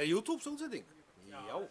YouTube-útsending? Já.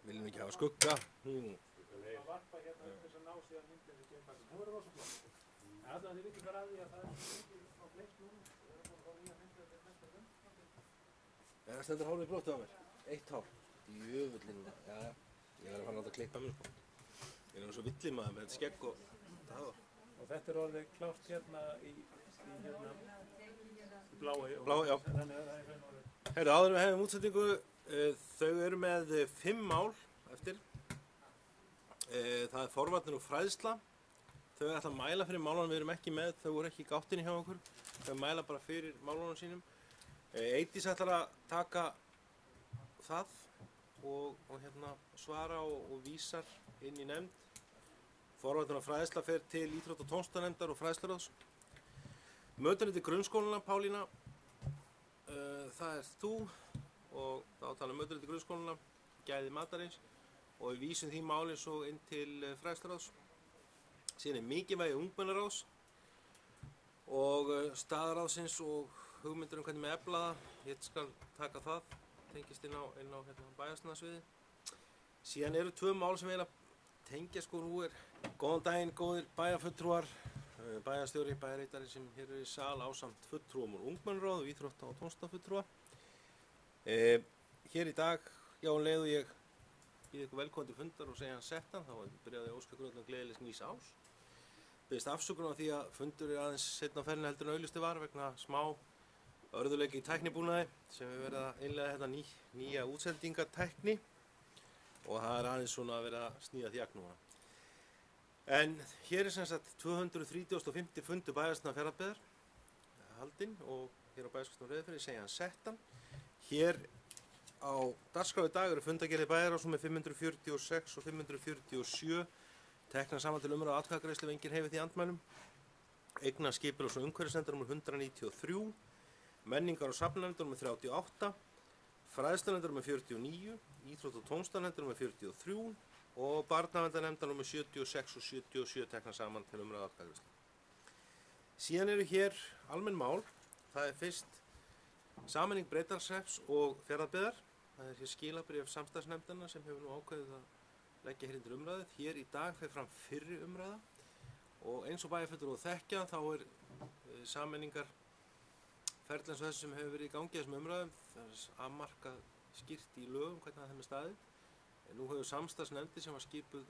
Viljum ekki hafa skugga. Það stendur hárið brotið á mér. Eitt hár. Jöfullinn. Já, ég verður að fara að láta klippa mér sko. Ég er svo villið maður með þetta skegg og það. Og þetta orðið klárt hérna í blái. Blái, já. Heyrðu, áður við hefum útsendingu. Þau eru með 5 mál eftir. Það er forvarnir og fræðsla. Þau ætla að mæla fyrir málunum, við erum ekki með, þau voru ekki í gáttinni hjá okkur. Þau mæla bara fyrir málunum sínum. Eydís ætlar að taka það og hérna svara og vísar inn í nefnd. Forvarnir og fræðsla fer til íþrótta- og tónlistarnefndar og fræðsluráðs. Mötuneytir grunnskólana, Pálína, það er þú og þá tala mötuneytir grunnskólana, gæði matarins og við vísum því máli svo inn til fræðsluráðs. Síðan er mikilvægi ungmennaráðs og staðaráðsins og hugmyndir hvernig með efla það. Ég skal taka það, tengist inn á hérna, bæjarsniðasviði. Síðan eru 2 mál sem eiginlega tengja sko nú er. Góðan daginn, góðir bæjarfulltrúar, bæjarstjóri, bæjarritari sem hér eru í sal ásamt fulltrúum úr ungmennaráð og íþrótta- og tónlistarfulltrúa. Hér í dag, já leiðu ég býð ykkur velkominn til fundar og segja hann settan, þá byrjaði ég að óska ykkur öllum gleðilegs nýs árs. Beðist afsökunar á því að fundur er aðeins seinna á ferðinni heldur en auglýsti var vegna smá örðuleiki í tæknibúnaði sem við verðum að innleiða þetta nýja útsendingatækni og það er aðeins svona að vera að sníða því agnúna. En hér er sem sagt 235. fundur bæjarsniða Fjarðabyggðar haldinn og hér á Bæjarskólanum Reyðarfirði segja hann settan. Hér á dagskrá í dag eru fundargerðir bæjarráðs númer 546 og 547 teknar saman til umræðu atkvæðagreiðslu ef enginn hreyfir því andmælum. Eignar skipulags- og umhverfisnefndar nr. 193, menningar- og safnanefndar nr. 38, fræðslunefndar nr. 49, íþrótta- og tónlistarnefndar nr. 43 og barnaverndarnefndar nr. 76 og 77 teknar saman til umræðu atkvæðagreiðslu. Síðan eru hér almenn mál. Það er fyrst sameining Breiðdalshrepps og Fjarðabyggðar. Það er hér skilabréf samstarfsnefndanna sem hefur nú ákveðið að leggja hér til umræðu. Hér í dag fer fram fyrri umræða og eins og bæjarfulltrúar þekkja þá er sameiningar ferli eins og þessu sem hefur verið í gangi þessum umræðum. Það er afmarkað skýrt í lögum hvernig það er staðið. En nú hefur samstarfsnefndir sem var skipuð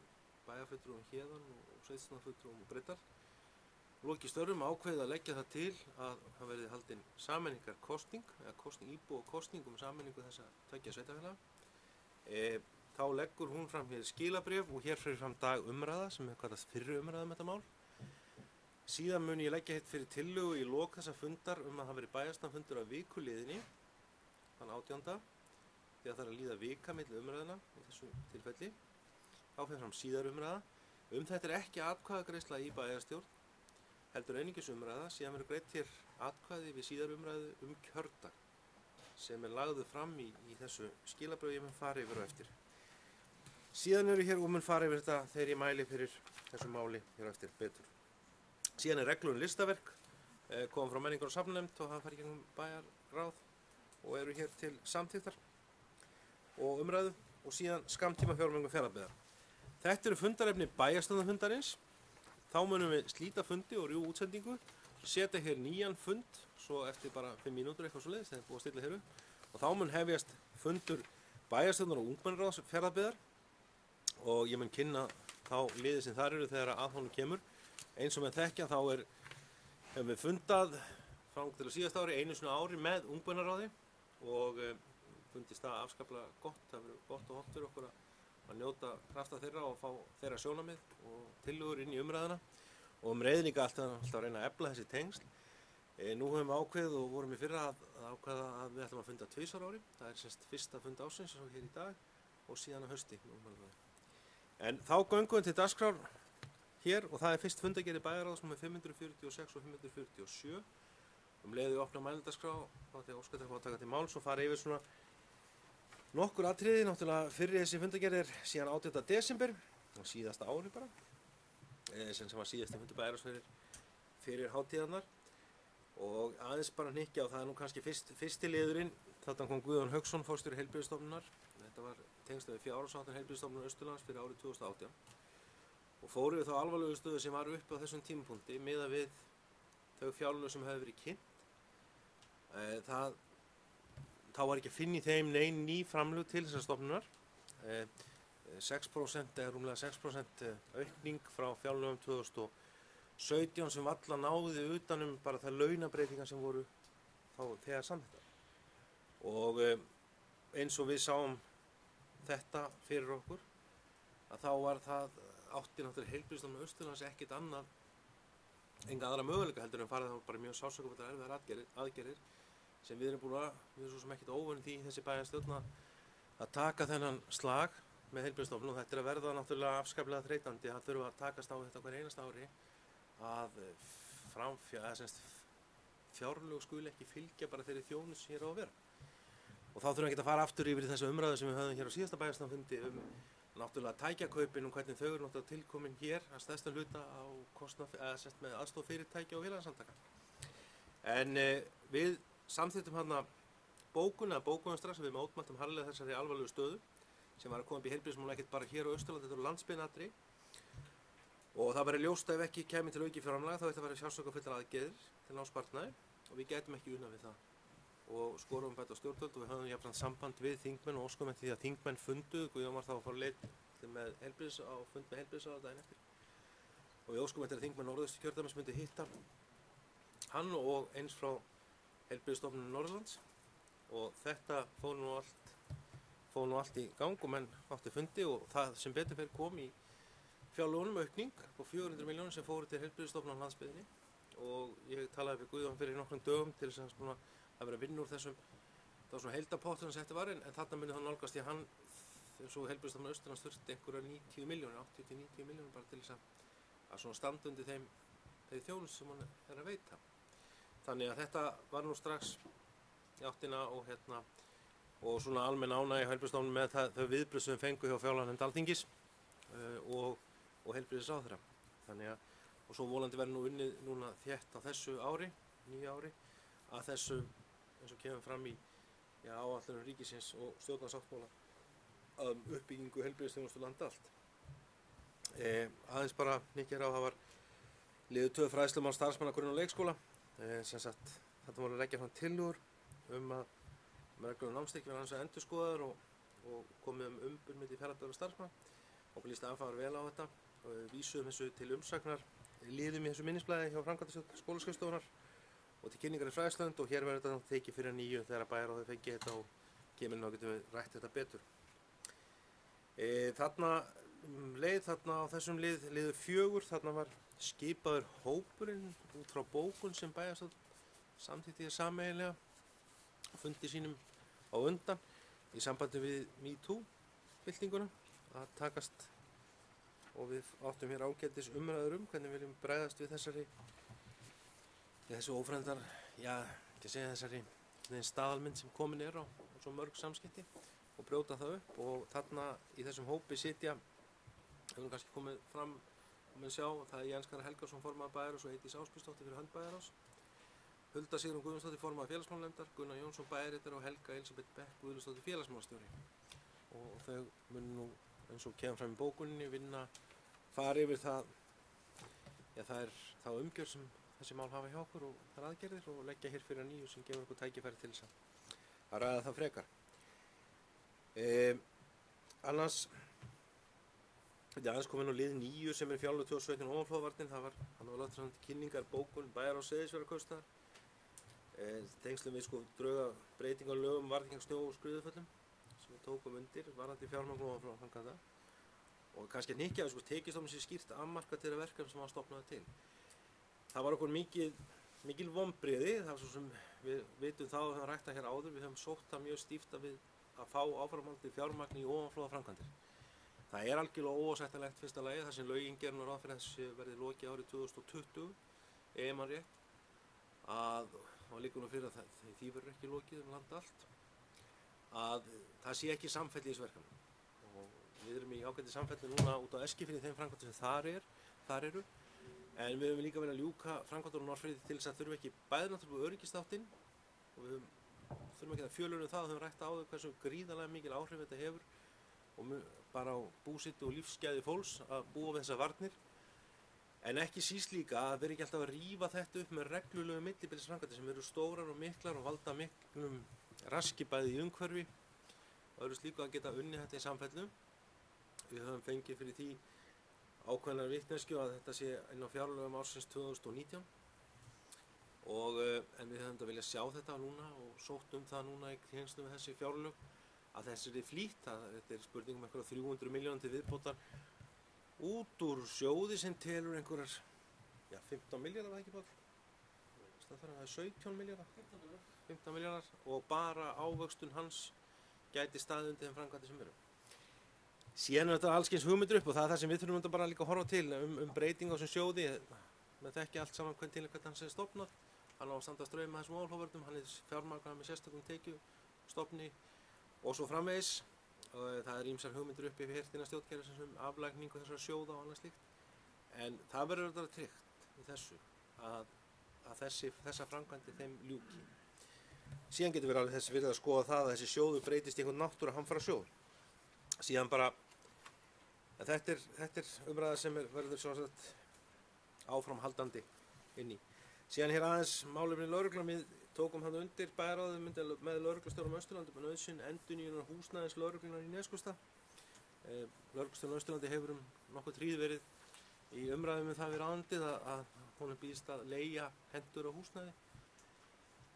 bæjarfulltrúum Héðan og sveitarstjórnarfulltrúum og Breiðdal lokið störfum ákveðið að leggja það til að það verði haldin sameiningarkosning, eða íbúa og kosning sameiningu þessa tveggja sveitarfélaga. Þá leggur hún fram hér skilabréf og hér fyrir fram dag umræða sem er kallast fyrri umræða þetta mál. Síðan mun ég leggja hér fyrir tillögu í lok þessa fundar að það veri bæjarstjórnarfundur af vikuliðinni, þann 18. Því að það er að líða vika milli umræðina í þessu tilfelli. Þá fer fram síðar umræða. Þetta er ekki atkvæðagreiðsla í bæjarstjórn, heldur einungis umræða, síðan verður greitt hér atkvæði við síðar umræðu kjördag sem er lagður fram í þessu skilabréfi ég mun fara yfir á eftir. Síðan eru hér og mun fara yfir þetta þegar ég mæli fyrir þessu máli hér á eftir betur. Síðan er reglur listaverk, kom frá menningar- og safnanefnd og það fari í gegnum bæjarráð og eru hér til samþykktar og umræðu og síðan skammtíma fjármögnun Fjarðabyggðar. Þetta eru fundarefni bæjarstjórnarfundarins. Þá munum við slíta fundi og rjúfa útsendingu, setja hér nýjan fund, svo eftir bara 5 mínútur eitthvað svoleiðis, þegar búið að stilla hér upp. Og þá mun hefjast fundur bæjarstjórnar og ungmennaráðs Fjarðabyggðar og ég mun kynna þá liði sem þar eru þegar að honum kemur. Eins og með þekkja þá hefum við fundað frá til á síðasta ári, einu svona ári með ungmennaráði og fundist það afskaplega gott. Það verður gott og hollt fyrir okkur að njóta krafta þeirra og fá þeirra sjónarmið og tillögur inn í umræðuna og reiðin líka alltaf að reyna að efla þessi tengsl. Nú höfum við ákveðið og vorum í fyrra að ákveða að við ætlum að funda 2 ári. Það er semst fyrsta fund ársins og hér í dag og síðan að hausti. En þá göngum við til dagskrár hér og það er fyrst fundagerð bæjarráðs nr. 546 og 547. Leiðum við opna mælendaskrá þá ætla ég óska þér að taka til máls og fara yfir svona nokkur atriði. Náttúrulega fyrri þessi fundagerð er síðan 18. desember og síðasta ári bara, sem var síðasti fundur bæjarráðs fyrir hátíðarnar og aðeins bara hnykkja og það er nú kannski fyrsti liðurinn. Þarna kom Guðjón Hauksson, forstjóri Heilbrigðisstofnunar. Þetta var tengst við fjárhagsáætlun Heilbrigðisstofnunar Austurlands fyrir árið 2018 og fórum við þá alvarlegu stöðu sem var uppi á þessum tímapunkti miðað við þau fjárlög sem hefði verið kynnt. Þá var ekki að finna í þeim nein ný framlög til þessar stofnunar. 6% eða rúmlega 6% aukning frá fjárlögum 2017 sem varla náði utanum bara það launabreitingar sem voru þá þegar samþykktar. Og eins og við sáum þetta fyrir okkur að þá var það átti náttúrulega Heilbrigðisstofnun Austurlands ekkert annað, enga aðra möguleika heldur en farið þá bara mjög sársaukafullar erfiðar aðgerðir sem við erum svo sem ekkert óvön því þessi bæjarstjórn að taka þennan slag með Heilbrigðisstofnun og þetta er að verða náttúrulega afskaplega þreytandi að þurfa að takast á þetta hver einasta ári að fjárlög skuli ekki fylgja bara þeirri þjónustu sem hér á að vera. Og þá þurfum við ekki að fara aftur yfir þessa umræðu sem við höfðum hér á síðasta bæjarstjórnarfundi náttúrulega tækjakauppin hvernig þau eru náttúrulega tilkomin hér að stærstum hluta á með aðstoð fyrirtækja og félagasamtaka. En við samþykktum hérna bókunum strax við mótmæltum harðlega þessari alvarlegu stöðu sem var að koma upp í heilbrigðismálum ekkert bara hér á Austurlandi, þetta eru landsbyggðinatri og það væri ljóst ef ekki kæmi til aukifjárframlaga þá ætti að vera sársaukafullar aðgerðir til námspartnaði og við gætum ekki unnað við það og skorum bæta stjórnvöld og við höfum jafnframt samband við þingmenn og óskum eftir því að þingmenn funduðu. Guðjón var þá að fara leið með fund með heilbrigðisráðherra daginn eftir og við óskum eftir að þingmenn Norðausturkjördæmis myndi hitta hann og eins frá Heilbrigðisstofnun Norðurlands og þetta fór nú allt í gang og menn átti fundi og það sem betur fer kom í fjárlögunum aukning på 400 milljónir sem fóru til Heilbrigðisstofnunar á landsbyggðinni og ég talaði við Guðjón fyrir nokkrum dögum til þess að vera að vinna úr þessum, það var svona heildarpottur sem þetta var en þarna myndi hann nálgast því að hann eins og Heilbrigðisstofnun Austurlands þurfti einhverjar 90 milljónir, 80 til 90 milljónir bara til þess að svona standa undir þeim þjónustu sem hún að veita. Þannig að þetta var nú strax í áttina og svona almenn ánægja Heilbrigðisstofnun með þau viðbrögð sem við fengum hjá fjárlaganefnd Alþingis og heilbrigðisráðherra. Þannig að, og svo volandi verður nú unnið núna þétt á þessu ári, nýja ári, að þessu, eins og kemur fram í áætlunum ríkisins og stjórnarsáttmála uppbyggingu heilbrigðisþjónustu land allt. Aðeins bara hnykkir á, það var liður 2 fræðslumál starfsmanna grunn- og leikskóla. Sem sagt, þetta voru að leggja fram tillögur að reglur námstykki verða aðeins endurskoðaðar og komið umbun milli fjarðarlega starfsmanna og lýst afar vel á þetta. Vísuðum þessu til umsagnar, liðum í þessu minnisblaði hjá framkvæmdastjórn skólaskrifstofunnar og til kynningar í fræðsland, og hér verður þetta tekið fyrir nýju þegar bæjarráðið fengi þetta og kemur og getum við rætt þetta betur. Þarna á þessum liðu 4, þarna var skipaður hópurinn út frá bókun sem bæjarstjórn samþykkti sameiginlega á fundi sínum á undan í sambandi við MeToo-byltinguna að takast, og við áttum hér ágætis umræður hvernig við viljum bregðast við þessu ófremdar, ekki að segja þessari staðalmynd sem komin á svo mörg samskipti og brjóta það upp. Og þarna í þessum hópi sitja, hefur kannski komið fram og með sjá, það er Jens Kári Helgason formaður bæjarráðs og Eydís Ásbjörnsdóttir fyrir hönd bæjarráðs, Hulda Sigrún Guðmundsdóttir formaður félagsmálanefndar, Gunnar Jónsson bæjarritari og Helga Elísabet Beck Guðmundsdóttir félagsmálastjóri. Og þau munu nú, eins og kemur fram í bókuninni, fara yfir það er þá umgjörð sem þessi mál hafa hjá okkur og þær aðgerðir, og leggja hér fyrir nýju sem gefur okkur tækifæri til þess að ræða það frekar. Annars aðeins komið nú lið 9 sem er fjárlög 2017 ofanflóðavarnir. Það var lagt fram til kynningar bókun Bæjarráðs Seyðisfjarðarkaupstaðar tengslum við drauga breytinga á lögum varðing gegn snjó- og skriðuföllum sem við tókum undir varðandi fjármagn ofanflóðaframkvæmda. Og kannski að hnykkja að tekjustofnun sé skýrt afmarkað til það verkefni sem var stofnað til. Það var okkur mikil vonbrigði, það er svo sem við vitum þá og höfum rætt hér áður, við höfum sótt það mjög stíft að fá áframhaldandi fjármagn í ofanflóðaframkvæmdir. Það er algjörlega óásættanlegt fyrsta lagi, þar sem lögin gera nú ráð fyrir þessu verði lokið árið 2020, ef man rétt, og liggur nú fyrir að því verður ekki lokið land allt, að það sé ekki samfelli í þessu verkefni. Við erum í ágæti samfelli núna út á Eskifirði þeim framkvæmdum sem þar eru, en við höfum líka verið að ljúka framkvæmdum á Norðfirði til þess að þurfa ekki bæði náttúrulega öryggisþáttinn, og við þurfum ekki að fjölunum það og höfum rætt áður hversu gríðarlega mikil áhrif þetta hefur og bara á búsitu og lífsgæði fólks að búa við þessar varnir, en ekki síst líka að vera ekki alltaf að rífa þetta upp með reglulegu millibilsframkvæmdir sem eru stórar og miklar og valda miklum raski bæði í umhverfi og öðru slíku að geta unnið þetta í samfellu. Við höfum fengið fyrir því ákveðnar vitneskju að þetta sé inn á fjárlögum ársins 2019 en við höfum viljað sjá þetta núna og sótt það núna í tengslum við þessi fjárlög að þessi er flýtt, þetta er spurning einhverja 300 milljónir til viðbótar út úr sjóði sem telur einhverjar 15 milljarðar, var ekki Páll? Það er 17 milljarðar, 15 milljarðar og bara ávöxtun hans gæti staðið undir þeim framkvæmdir sem eru. Síðan er þetta allskyns hugmyndir upp og það er það sem við þurfum bara líka að horfa til breyting á þessum sjóði. Með þekki allt saman hvernig hans er stofnað. Hann á að standa straum með þessum ofanflóðavörnum, hann er fjármagnað með sérstökum tekjustofni og svo framvegis. Það er ýmsar hugmyndir upp yfir hirtina stjórnkerfisins aflagningu þessara sjóða og annað slíkt. En það verður þetta tryggt í þessu að þessa framkvæmdir þeim ljúki. Síðan getur við alveg þess virðið að skoða það að þessi sjóður breytist í einhvern náttúruhamfarasjóð. Síðan bara, þetta er umræða sem verður sjálfsagt áframhaldandi inn í. Síðan hér aðeins málefni lögreglan, við tókum hann undir bæjarráðið með lögreglustjórum Austurlandi með nauðsyn endurnýjunar húsnæðis lögreglunar í Neskaupstað. Lögreglustjórinn Austurlandi hefur nokkuð hríð verið í umræðum það við ráðundið að hún býðst að leigja hentugra húsnæði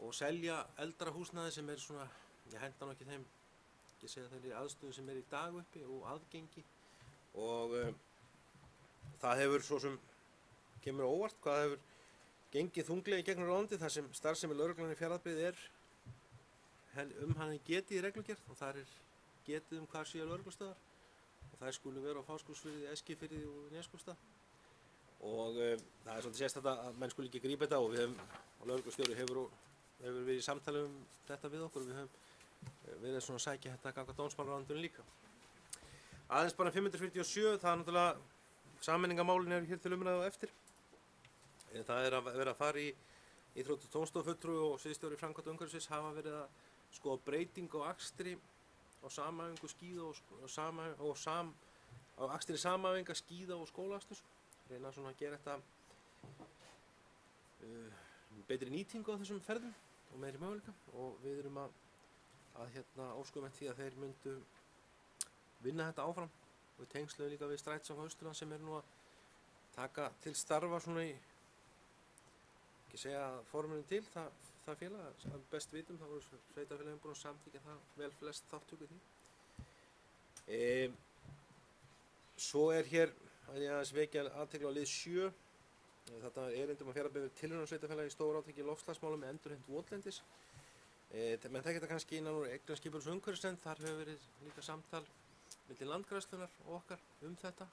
og selja eldra húsnæði sem er svona, ég henda ekki þeim, ekki segja þeirri aðstöðu sem er í dag uppi og aðgengi og það hefur svo sem kemur óvart hvað hefur gengið þunglega í gegnum ráðundið þar sem starfsemi lögreglan í Fjarðabyggð er hann getið í reglugerð og þar er getið hvað séu lögreglustöðar og þær skulu vera á Fáskrúðsfirði, Eskifirði og Neskaupstað. Og það er svolítið sérstakt að menn skuli ekki grípa þetta og við höfum, og lögreglustjóri hefur verið í samtali þetta við okkur og við höfum verið svona að sækja þetta gagnvart dómsmálaráðuneytinu líka. Aðeins bara 547, það er náttúrulega sameiningarmálin eru hér til umræðu á eftir. Það er að vera að fara í íþrótta- og tómstofufulltrúi og sviðsstjóri framkvæmda umhverfisins hafa verið að skoða breytingu á akstri á samhæfingu skíða á akstri samhæfinga skíða og skólaaksturs. Reyna svona að gera þetta betri nýtingu á þessum ferðum og meiri möguleika og við erum að óskum eftir því að þeir myndu vinna þetta áfram og tengsluðu líka við Strætisvagn Austurlands sem nú að taka til starfa svona í ekki segja forminu til það félag að best vitum þá voru sveitarfélagin búin að samþykkja það vel flest þáttöku í því. Svo er hér að ég aðeins vekja athygli á lið 7. Þetta er erindum að fjara yfir tilraunasveitarfélagi í stórátaki í loftslagsmálum með endurheimt votlendis. Menn þekkja þetta kannski innan úr Eignarskipulags- og umhverfisnefnd, þar hefur verið líka samtal milli Landgræðslunnar og okkar þetta.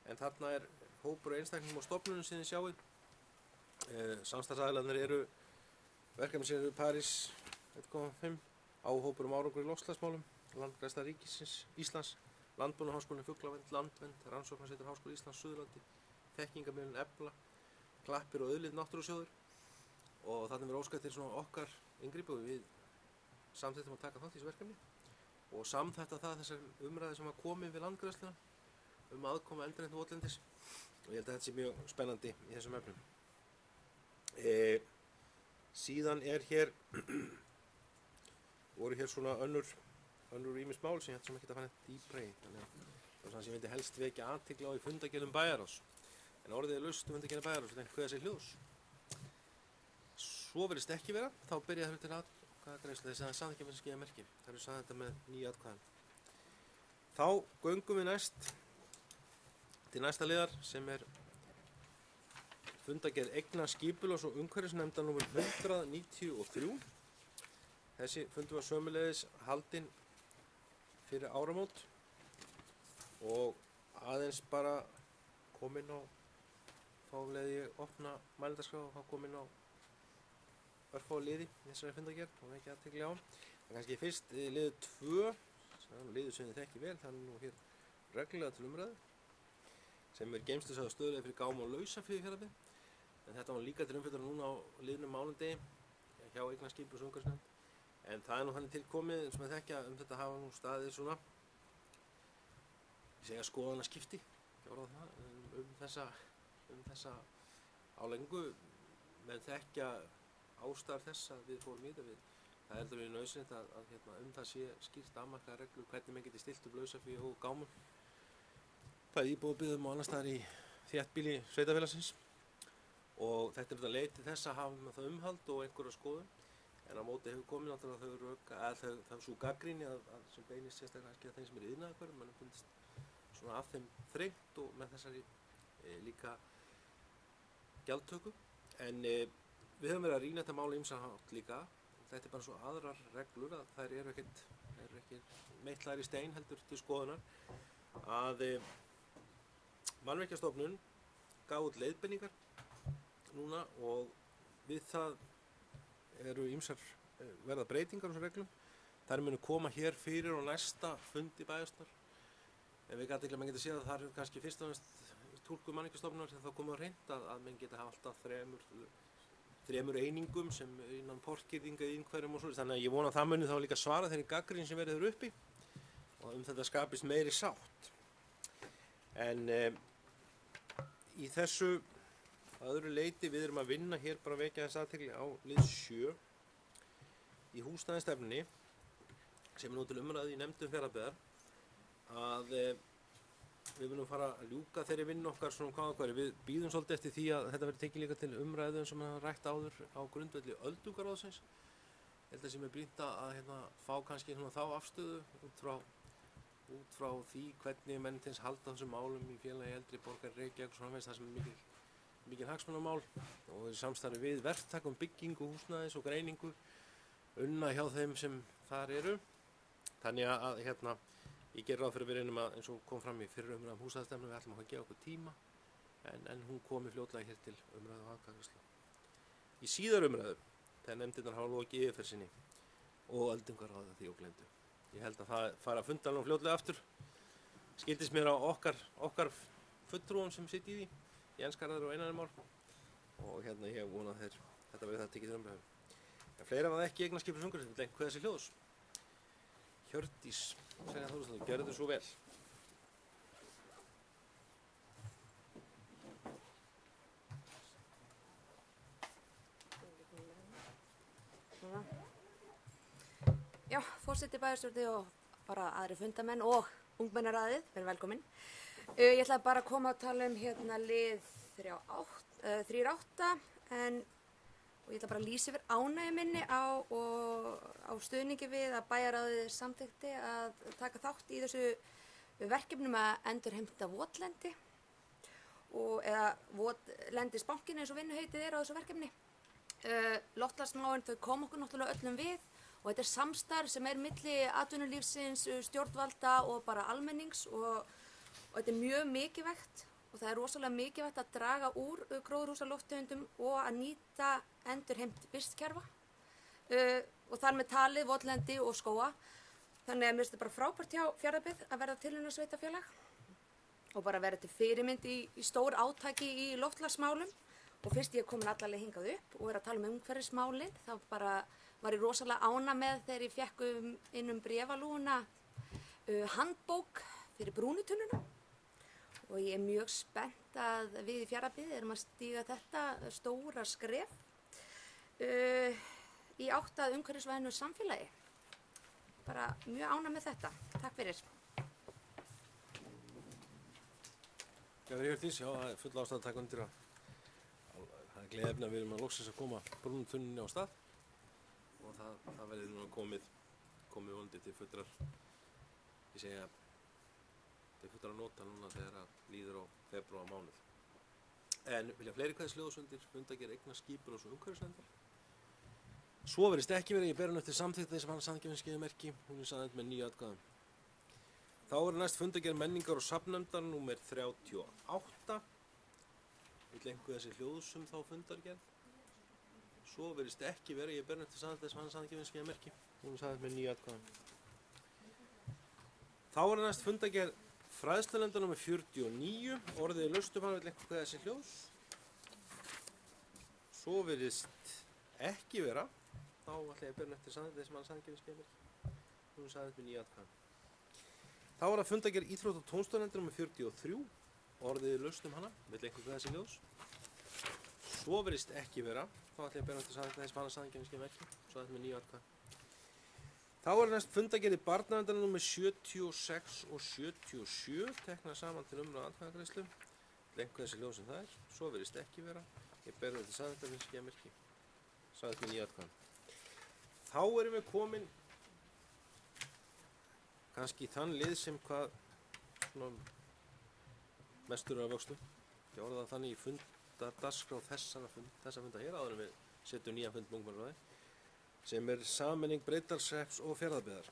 En þarna er hópur einstaklingum og stofnunum sem þið sjáið. Samstarfsaðilarnir eru verkefni sem eru París 1,5, áhópur árangur í loftslagsmálum, Landgræðsla ríkisins Íslands, Landbúnaðarháskólinn, Fuglavernd, Landvernd, Rannsóknarsetur Háskóla Íslands, Suðurlandi, Þekkingarmiðlun Efla, Klappir og Auðlind náttúrusjóður og þarna verður óskað til svona okkar inngripi og við samþykktum að taka þátt í þessu verkefni og samþætta það þessar umræði sem að komi við Landgræðsluna aðkomu endurheimt votlendis og ég held að þetta sé mjög spennandi í þessum efnum. Síðan er hér voru hér svona önnur ýmis mál sem ég hætti sem ekki að fara dýpra í þannig að það var svona sem ég myndi helst vekja athygli á í fundargerðum bæjarráðs en orðið er laust fundargerðum bæjarráðs og hvað þessi hljós svo virðist ekki vera þá byrjaði það til atkvæðagreiðslu þess að það sagði ekki að vera skýja merki það eru sagði þetta með 9 atkvæðum þá göngum við næst til næsta liðar sem er fundargerð Eignaskipulags- og umhverfisnefndar nr. 193. Þessi fundur var sömuleiðis haldinn fyrir áramót og aðeins bara kom inn á þá leiði ég opna mælendaskrá og þá kom inn á örfá liði í þessari fundargerð og ekki athygli á. En kannski fyrst liður 2, liður sem þið þekki vel, það er nú hér reglulega til umræðu sem er geymslustöð stöðulega fyrir Gám og Lausafé í Fjarðabyggð. En þetta var líka til umfjöllunar núna á liðnum mánudegi hjá Eignaskipulags- og umhverfisnefnd. En það er nú þannig tilkomið sem að þekkja þetta hafa nú staðið svona ég segja skoðanaskipti þessa áleggingu menn þekkja ástæður þess að við fórum í þetta við það heldur við nauðsynlegt að það sé skýrt afmarkaðar reglur hvernig menn geti stillt upp Lausafé og Gámum bæði íbúðabyggðum og annars staðar í þéttbýli sveitarfélagsins og þetta er þetta leið til þess að hafa það umhald og einhverja skoðun en á móti hefur komið náttúrulega það er svo gagnrýni sem beinist sérstaklega kannski að þeim sem eru iðnaðarhverfum mann fundist svona af þeim þrengt og með þessari líka gjaldtöku en við höfum verið að rýna þetta máli ýmsan hátt líka þetta er bara svo aðrar reglur að þær eru ekki meitlaðir í stein heldur til skoðunar að Mannvirkjastofnun gaf út leiðbeiningar núna og við það eru ýmsar verða breytingar á þessum reglum. Þær munu koma hér fyrir á næsta fundi bæjarstjórnar. En við gæti ekki að menn geta séð að það er kannski fyrst og næst túlkuð Mannvirkjastofnunar þegar það komið á hreint að menn geta hafa alltaf þremur einingum sem innan porkirðinga í einhverjum og svo. Þannig að ég vona að það muni þá líka svara þeirri gagnrýni sem verður uppi og þetta skapist meiri sátt. En í þessu öðru leyti við erum að vinna hér bara að vekja þess athygli á lið 7 í húsnæðisstefnunni sem er nú til umræðu í nefndum Fjarðabyggðar að við munum fara að ljúka þeirri vinnu okkar svona hvað og hverju. Við bíðum svolítið eftir því að þetta verði tekið líka til umræðu sem hann rætt áður á grundvelli öldungaráðsins. Ég held að sem er brýnt að fá kannski þá afstöðu út frá því hvernig menn til þess halda þessum málum í félagi eldri borgar Reykjavík og svona það sem er mikil hagsmunamál og í samstarfi við verktak byggingu, húsnæðis og greiningu unna hjá þeim sem þar eru. Þannig að Ég ger ráð fyrir að við reynum að, eins og kom fram í fyrri umræðum húsnæðisstefnu, við ætlum að gefa okkur tíma en hún komi fljótlega hér til umræðu og atkvæðagreiðslu. Í síðar umræðu, þegar nefndirnar hafa lokið yfirferð sinni og öldungaráði því og gleymdu. Ég held að það fara að funda nú fljótlega aftur. Skildist mér á okkar fulltrúum sem sitt í því, Jens Garðar og Einar Már, og hérna ég vona að þetta verði það tekið til umræðu. En fleira var ekki eignaskipur sungur, þetta er einhver þessi hljóðs. Hjördís, segja Þórsdóttir, gjörðu svo vel. Já, forseti bæjarstjórni og bara aðri fundamenn og ungmennaraðið, verið velkomin. Ég ætla bara að koma að tala hérna lið 3.8 og ég ætla bara að lýsa yfir ánægju minni á stuðningi við að bæjarráðið samþykkti að taka þátt í þessu verkefnum að endurheimta votlendi eða votlendisbankin eins og vinnuheitið er á þessu verkefni. Loftslagsmálin þau kom okkur náttúrulega öllum við og þetta er samstarf sem er milli atvinnulífsins, stjórnvalda og bara almennings og þetta er mjög mikilvægt og það er rosalega mikilvægt að draga úr gróðurhúsalofttegundum og að nýta endurheimt vistkerfa og þar með talið votlendi og skóga. Þannig að mér finnst þetta bara frábært hjá Fjarðabyggð að verða tilraunasveitarfélag og bara verða til fyrirmynd í stór átaki í loftslagsmálum. Og fyrst ég komin allarleið hingað upp og er að tala umhverfismálin, þá bara var ég rosalega ánægð með þegar ég fékk inn bréfalúguna handbók fyrir brúnitunnuna. Og ég er mjög spennt að við í Fjarðabyggð erum að stíga þetta stóra skref í átt að umhverfisvænu samfélagi. Bara mjög ánægð með þetta. Takk fyrir. Hjördís, já, það er full ástæða að taka undir að það er gleðefni að við erum að loksins að koma brúnutunninni á stað og það verður núna komið vonandi til fullrar, ég segja, til fullrar nota núna þegar að líður á febrúar mánuð. En vilja fleiri kveðsljóðsundir fundagerð eignaskipun og svo umhverfisnefndar. Svo verðist ekki verið, ég ber hann eftir samþykkti sem hann samþykkiðmerki, hún er samþykkt með 9 atkvæðum. Þá er næst fundagerð menningar og safnefndar númer 38. Vill einhver þessi hljóðsum þá fundargerð? Svo verðist ekki verið, ég ber hann eftir samþykkti sem hann samþykkiðmerki, hún er samþykkt með 9 atkvæðum. Þá er næst fundagerð fræðslunefndar númer 49, orðið laust hann vill einhver þessi hljóðs. Svo verðist ekki vera, þá ætla ég að bera eftir samþykkti sem hann samþykkiðmerki, hún er samþykkt með 9 atkvæðum. Þá er að fundagerð íþrótt- og tónlistarnefndar númer 43, orðið laust hana, vill einhver þessi hljóðs. Svo verðist ekki vera, þá ætla ég að bera eftir samþykkti sem hann samþykkiðmerki, samþykkt með 9 atkvæðum. Þá er næst fundagerð barnaverndarnefndar númer 76 og 77, teknað saman til umræðu atkvæðagreiðslu, vill einhver þessi hljóðs sem það er. Svo verðist ekki vera, ég ber eftir samþykkti samþykkt með 9 atkvæðum. Þá erum við komin kannski í þann lið sem hvað mestur af vöxtum. Ég orða það þannig í fundadagskrá þessa funda hér áður en við setjum nýjan fund með ungmennaráði sem er sameining Breiðdalshrepps og Fjarðabyggðar.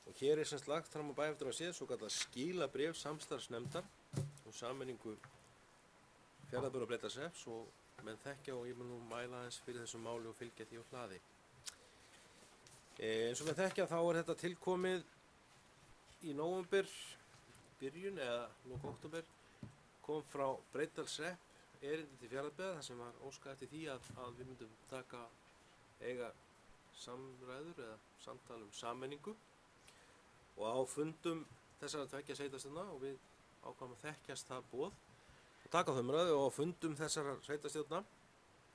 Og hér er semst lagt fram á bæjarfulltrúa séð svo kallað skilabréf samstarfsnefndar um sameiningu Fjarðabyggðar og Breiðdalshrepps og menn þekkja og ég mun nú mæla aðeins fyrir þessu máli og fylgja því á hlaði. Eins og með þekkja þá er þetta tilkomið í nóvember byrjun eða lok október kom frá Breiðdalshrepp erindi til Fjarðabyggðar þar sem var óskað eftir því að við myndum eiga samræður eða samtal sameiningu og á fundum þessara tveggja sveitarstjórna og við ákváðum að þekkjast það boð og taka þau umræðu og á fundum þessara sveitarstjórna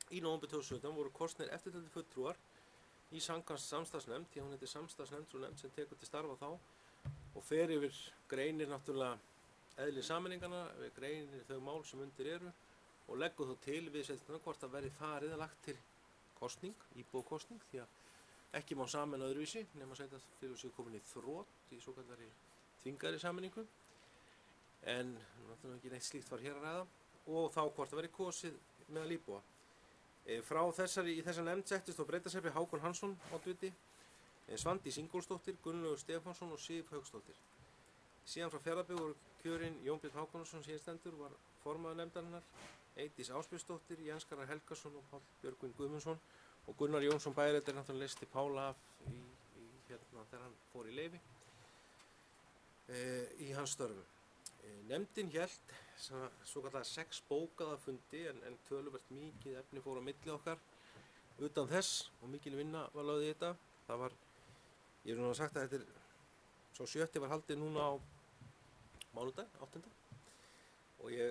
í nóvember 2017 voru kosnir eftirtaldir fulltrúar í samstarfsnefnd, því hún heitir samstarfsnefnd og nefnd sem tekur til starfa þá og fer yfir greinir náttúrulega eðli sameiningana, greinir þau mál sem undir eru og leggur þó til við sveitarstjórna hvort það verði farið að lagt til kosning, íbúakosning, því að ekki má sameina öðruvísi nema sveitarfélög séu komin í þrot í svokallari þvingari sameiningu en náttúrulega ekki neitt slíkt var hér að ræða og þá hvort það verði kosið meðal íbúa. Frá í þessa nefnd settist á Breiðdalshreppi Hákon Hansson oddviti, Svandís Ingólfsdóttir, Gunnlaugur Stefánsson og Sif Hauksdóttir. Síðan frá Fjarðabyggð voru kjörin Jón Björn Hákonarson sem hér stendur var formaður nefndarinnar, Eydís Ásbjörnsdóttir, Jens Garðar Helgason og Páll Björgvin Guðmundsson og Gunnar Jónsson bæjarritari náttúrulega leysti Pála af þegar hann fór í leyfi í hans störfum. Nefndin hélt svo kallega 6 bókaða fundi en töluvert mikið efni fór á milli okkar utan þess og mikil vinna var lögð í þetta. Það var, ég hef nú sagt að þetta svo 7. var haldið núna á mánudag, 8. Og ég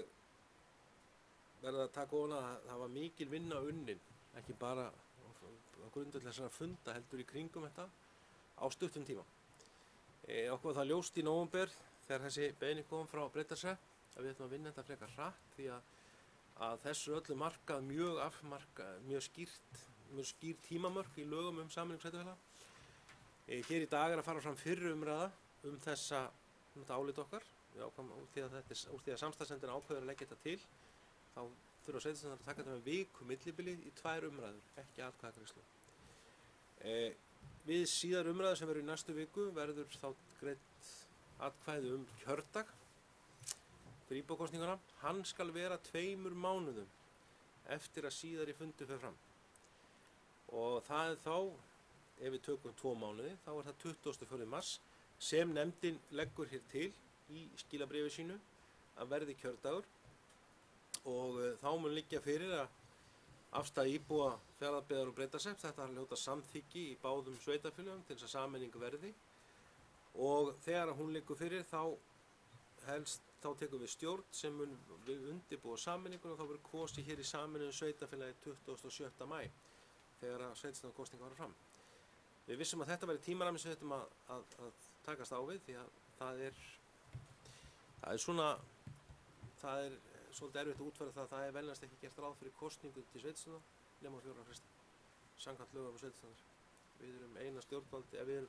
verði að taka ofan að það var mikil vinna unnin, ekki bara á grundvelli þessara funda heldur í kringum þetta á stuttum tíma. Okkur var það ljóst í nóvember þegar þessi beiðni kom frá Breiðdalshrepp að við ætlum að vinna þetta frekar hratt því að þessu öllu markað mjög skýr tímamörk í lögum sameiningu sveitarfélaga. Hér í dag er að fara fram fyrri umræða þetta álit okkar úr því að samstarfsnefndin ákveður að leggja þetta til þá þurfa sveitarstjórnar að taka þetta með viku millibili í 2 umræður, ekki atkvæðagreiðslu. Við síðar umræðu sem verður í næstu viku verður þá greitt atkvæði kjördag fyrir íbúakosninguna. Hann skal vera 2 mánuðum eftir að síðari fundur fer fram. Og það er þá, ef við tökum 2 mánuði, þá er það 24. mars sem nefndin leggur hér til í skilabréfi sínu að verði kjördagur og þá mun liggja fyrir að afstaða íbúa Fjarðabyggðar og Breiðdalshrepps þetta að hljóta samþykki í báðum sveitarfélögum til þess að sameining verði og þegar hún liggur fyrir þá tekum við stjórn sem mun við undirbúa sameininguna og þá verður kosið hér í sameinuðu sveitarfélagi 27. maí þegar að sveitarstjórnarkosningar fara fram. Við vissum að þetta væri tímarammi sem við ættum að takast á við því að það er svolítið erfitt að útfæra það er velnast ekki gert ráð fyrir kosningu til sveitarstjórnar nema á 4 ára fresti samkvæmt lögum um sveitarstjórnar. Við erum eina stjórnvaldi ef við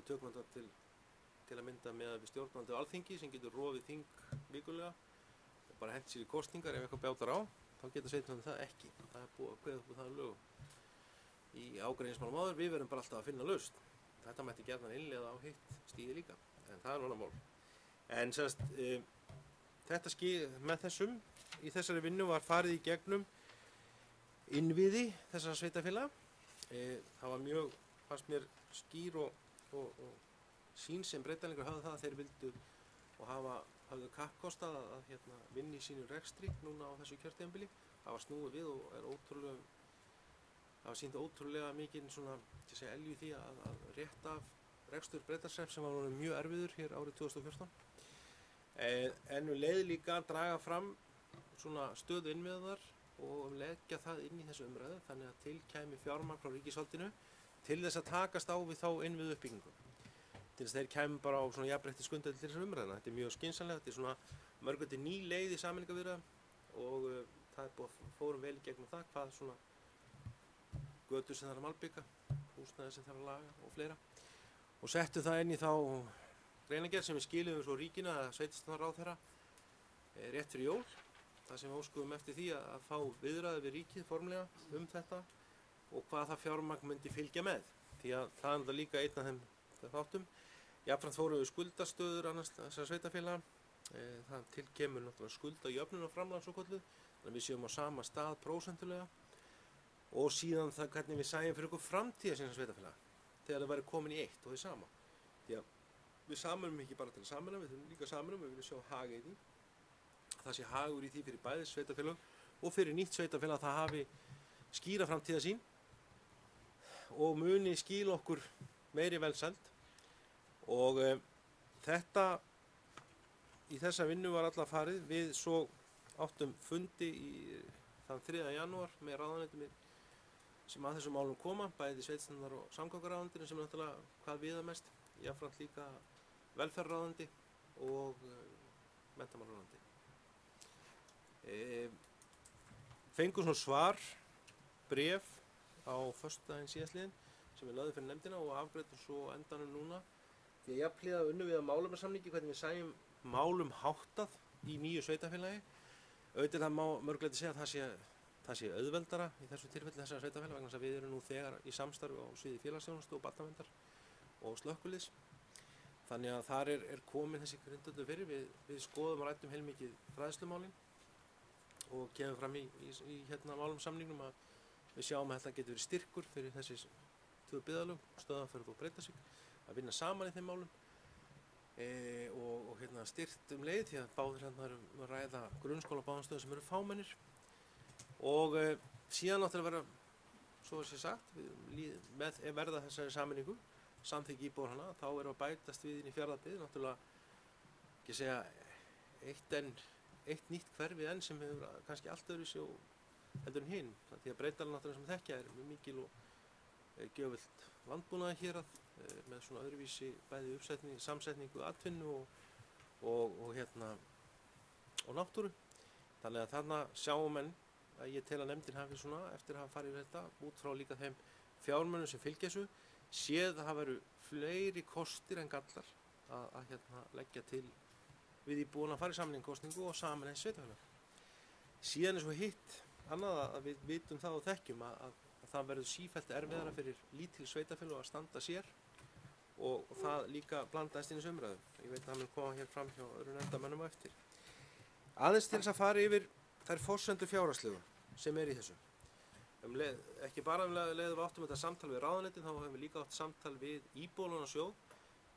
tökum þetta til að mynda með við stjórnvaldi á Alþingi sem getur rofið þing vikulega og bara hent sér í kosningar ef eitthvað bjátar á þá getur sveitarstjórnar það ekki. Það er búið að kveða upp úr það lögum. Í ágreiningsmálum áður, við verðum bara alltaf að finna lausn. Þetta mætti gjarnan innleiða á hitt stíði líka, en það er annað mál. En með þessum, í þessari vinnu var farið í gegnum innviði þessara sveitarfélaga. Það var fannst mér skýr og sín sem Breiðdælingar höfðu það að þeir vildu og höfðu kappkostað að vinna í sínu rekstri núna á þessu kjörtímabili. Það var snúið við og það var sýnt ótrúlega mikinn elju í því að rétta af rekstur Breiðdalshrepps sem var mjög erfiður hér árið 2014. En við leið líka að draga fram stöðu innviðar og leggja það inn í þessu umræðu þannig að til kæmi fjármagn frá ríkisvaldinu til þess að takast á við þá innviðu uppbyggingu. Til þess að þeir kæmi bara á jafnréttis grundvelli til þessar umræðuna. Þetta er mjög skynsamlega, þetta er mörgveldi ný leið í sameiningarviðræðum og það er búið að fórum vel í gegnum það hvað götur sem þarf að malbika, húsnæði sem þarf að laga og fleira. Og settu það inn í þá greinargerð sem við skiluðum svo ríkinu að sveitarstjórnarráðherra rétt fyrir jól. Það sem við óskuðum eftir því að fá viðræði við ríkið formlega þetta og hvað það fjármagn myndi fylgja með. Því að það er líka einn af þeim þáttum. Jafnframt fórum við skuldastöður annars þessara sveitarfélaga. Það tilkemur náttúrulega skuldajöfnun og framlag svo kölluð. Þannig að við séum á sama stað prósentulega. Og síðan það hvernig við sæjum fyrir okkur framtíða sína sveitarfélaga þegar það væri komin í eitt og því sama. Því að við sameinum ekki bara til að sameina, við þurfum líka að sameina og við viljum sjá hag í því. Það sé hagur í því fyrir bæði sveitarfélag og fyrir nýtt sveitarfélag að það hafi skýra framtíða sín og muni skila okkur meiri velsæld. Og þetta í þessa vinnu var alla farið. Við svo áttum fundi þann 3. janúar með ráðuneytum sem að þessum málum koma, bæði sveitarstjórnar og samgönguráðuneytinu sem er náttúrulega hvað viðamest, jafnframt líka velferðarráðuneyti og menntamálaráðuneyti. Fengum bréf á föstudaginn síðastliðinn sem við lögðum fyrir nefndina og afgreiddum svo endanum núna. Því að jafnhliða unnum við að málefnasamningi hvernig við sæjum málum háttað í nýju sveitarfélagi. Auðvitað það má mörgleiti segja að það sé auðveldara í þessu tilfelli þessara sveitarfélaga vegna þess að við erum nú þegar í samstarfi á sviði félagsþjónustu og barnaverndar og slökkviliðs. Þannig að þar er komin þessi grundvöllur fyrir. Við skoðum og ræddum heilmikið fræðslumálin og kemum fram í hérna málum samningnum að við sjáum að þetta getur verið styrkur fyrir þessi tvö byggðarlög, Stöðvarfjörð og Breiðdalsvík, að vinna saman í þeim málum og hérna styrkt leið því að báðir hérna erum að ræða grunnskóla á báðum stöðum sem eru fámennir og síðan náttúrulega vera, svo sé sagt, með verða þessari sameiningu, samþykki íbúar hana, þá erum að bætast við inn í Fjarðabyggð, náttúrulega ekki segja eitt nýtt hverfi enn sem hefur kannski allt öðruvísi og heldur en hinn. Því að Breiðdalur náttúrulega sem þekkja er mjög mikil og gjöfult landbúnaði hérað með svona öðruvísi bæði samsetningu atvinnu og náttúru. Þannig að þarna sjáum menn að ég tel að nefndin hafi svona eftir að hafa farið yfir þetta út frá líka þeim fjármunum sem fylgja þessu séð að það veru fleiri kostir en gallar að leggja til við íbúana að fara í sameiningarkosningu og saman eins sveitafélag. Síðan er svo hitt annað að við vitum það og þekkjum að það verður sífellt erfiðara fyrir lítil sveitafélag að standa sér og það líka blandaðist inn í umræðu. Ég veit að það mun koma hér fram hjá öðrum nefndarmönnum á eftir. Aðeins til þess að fara yfir þær forsendur fjárhagslegu sem er í þessu. Ekki bara leið við áttum þetta samtal við ráðuneytin, þá hefum við líka átt samtal við Íbúðalánasjóð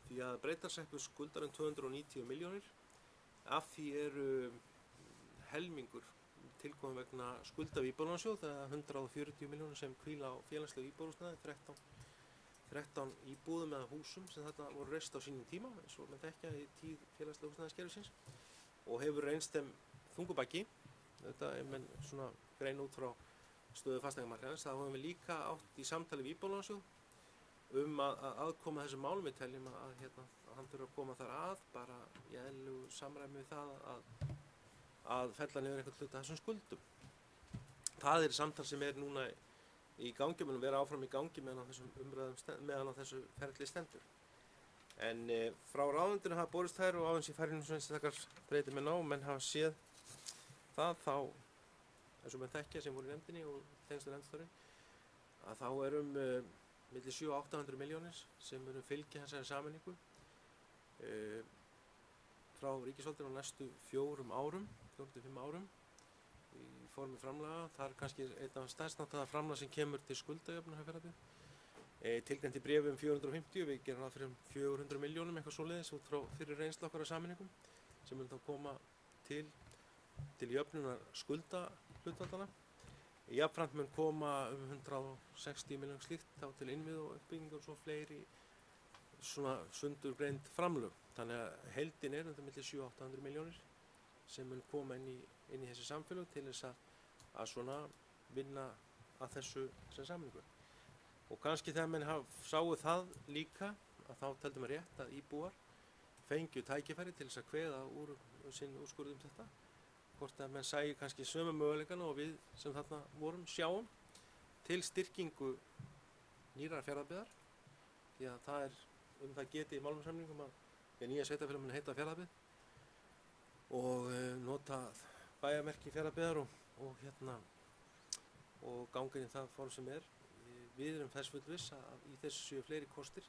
því að Breiðdalshreppur skuldar 290 milljónir. Af því eru helmingur tilkominn vegna skulda við Íbúðalánasjóð, það er 140 milljónir sem hvíla á félagslegu íbúðarhúsnæði, 13 íbúðum eða húsum sem þarna voru reist á sínum tíma, eins og menn þekkja í tíð félagslegu húsnæðiskerfisins og hefur reynst þeim þungubaggi. Þetta er menn svona grein út frá stöðu fasteignamarkaðarins. Það höfum við líka átt í samtali við Íbúðalánasjóð að aðkoma þessum málum. Við teljum að hann þurfa að koma þar að bara í eðlilegu samræmi við það að fella niður einhvern hluta þessum skuldum. Það er samtal sem er núna í gangi, munum vera áfram í gangi meðan á þessum umræðum meðan á þessu ferli stendur. En frá ráðuneytinu hafa borist þær og áðans í færinu sem einstakar breytir menn á, menn hafa séð það þá eins og menn þekkja sem voru í nefndinni og tengstu nefndstörfin að þá erum milli 700 og 800 milljónir sem munu fylgja þessari sameiningu frá ríkisvaldinu á næstu 4 til 5 árum í formi framlaga. Það er kannski einn af stærst náttúrulega framlag sem kemur til skuldajöfnunar hjá Fjarðabyggð. Tilgreint í bréfi 450, við gerum það fyrir 400 milljónum eitthvað svoleiðis út frá fyrir reynslu okkar á sameiningum sem mun þá koma til jöfnunar skuldahlutfallanna. Jafnframt mun koma 160 milljónir slíkt þá til innvið og uppbyggingu og svo fleiri svona sundurgreind framlög. Þannig að heildin er milli 700 og 800 milljónir sem mun koma inn í þessi samfélög til þess að svona vinna að þessu sem sameiningu. Og kannski þegar menn sáu það líka að þá teldum við rétt að íbúar fengju tækifæri til þess að kveða úr sinn úrskurð þetta. Hvort að menn sæju kannski sömu möguleikana og við sem þarna vorum sjáum til styrkingu nýrar Fjarðabyggðar. Því að það er það getið í málumsamningum að nýja sveitarfélag mun heita Fjarðabyggð og nota bæjarmerki Fjarðabyggðar og ganga inn í það form sem er. Við erum þess fullviss að í þessu séu fleiri kostir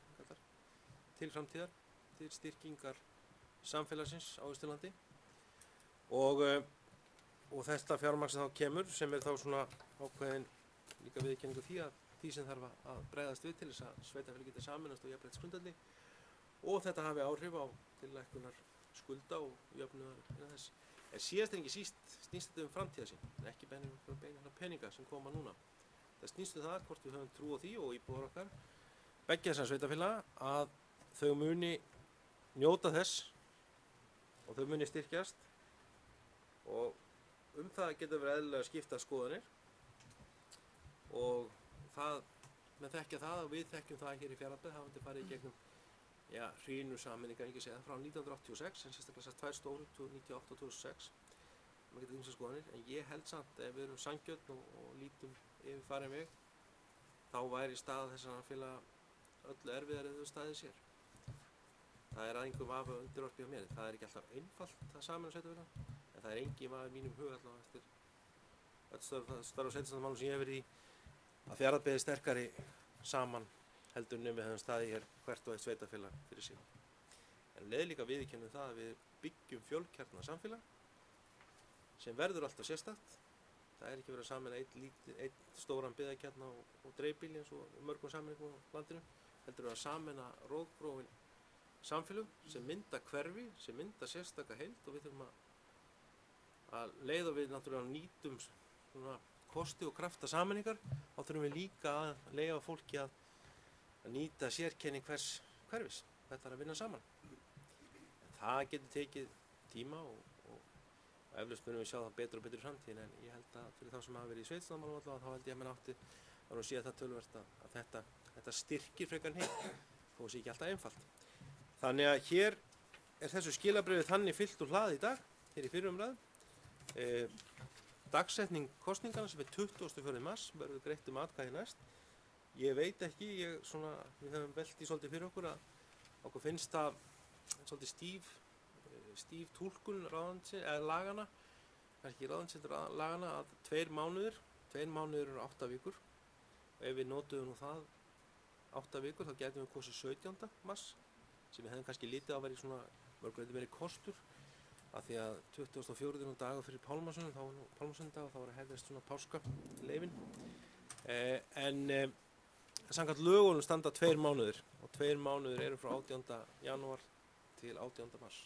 til framtíðar, til styrkingar samfélagsins á Austurlandi og þetta fjármagn sem þá kemur sem er þá svona ákveðin líka viðurkenningu því sem þarf að bregðast við til þess að sveitarfélög geti sameinast á jafnréttisgrundvelli og þetta hafi áhrif á tillækkunar skulda og jöfnunar innan þess. En síðast en ekki síst snýst þetta framtíðarsýn, ekki beinir peninga sem koma núna. Það snýst það hvort við höfum trú á því og íbúar okkar beggja þessara sveitarfélaga að þau muni njóta þess og þau muni styrkjast og það getur verið eðlilega að skipta skoðanir og menn þekkja það og við þekkjum það hér í Fjarðabyggð hafandi farið í gegnum hrinu sameiningar ekki segja frá 1986 en sérstaklega þessar 2 stóru 1998 og 2006 maður getur ýmsar skoðanir en ég held samt ef við erum sanngjörn og lítum yfir farin veg þá væri staða þessara félaga öllu erfiðari en þau staðið sér. Það er engum vafi undirorpið á mér. Það er ekki alltaf einfalt að sameina sveitarfélag en það er engin vafi í mínum huga allavega eftir öll störf og sveitarstjórnarmálum sem ég hef verið í að Fjarðabyggð er sterkari saman heldur en við höfum staðið hér hvert og eitt sveitafélag fyrir sig. En leið líka viðurkennum það að við byggjum fjölkjarna samfélag sem verður alltaf sérstakt. Það er ekki verið að sameina einn stóran byggðakjarna og dreifbýli eins og mörgum sameiningum á landinu, heldur að sameina rótgróin samfélög sem mynda hverfi, sem mynda sérstaka heild, og við þurfum að leið og við náttúrulega nýtum svona kosti og krafta sameiningar, þá þurfum við líka að leyfa fólki að nýta sérkenning hvers hverfis. Þetta er að vinna saman. En það getur tekið tíma og eflaust munum við sjá það betur og betur í framtíðin, en ég held að fyrir þá sem hafa verið í sveitarstjórnarmálum allavega, þá held ég að menn átti að sé það töluvert að þetta styrkir frekar hitt, þó sé ekki alltaf einfalt. Þannig að hér er þessu skilabréfi þannig fyllt úr hlað í dag, hér í fyrri umræðu. Dagsetning kosningarna sem er 24. mars, verður greitt atkvæði næst. Ég veit ekki, við höfum velt í svolítið fyrir okkur að okkur finnst það svolítið stíf túlkun lagana, ekki ráðansins lagana, að 2 mánuðir eru 8 vikur. Og ef við notuðum nú það 8 vikur, þá getum við kosið 17. mars, sem við hefðum kannski lítið á að vera í svona mörguleiti meiri kostur, af því að 24. dagur fyrir Pálmasundag, og þá var að hefðast svona páskaleifin. En samkvæmt lögunum standa 2 mánuðir, og 2 mánuðir eru frá 18. janúar til 18. mars.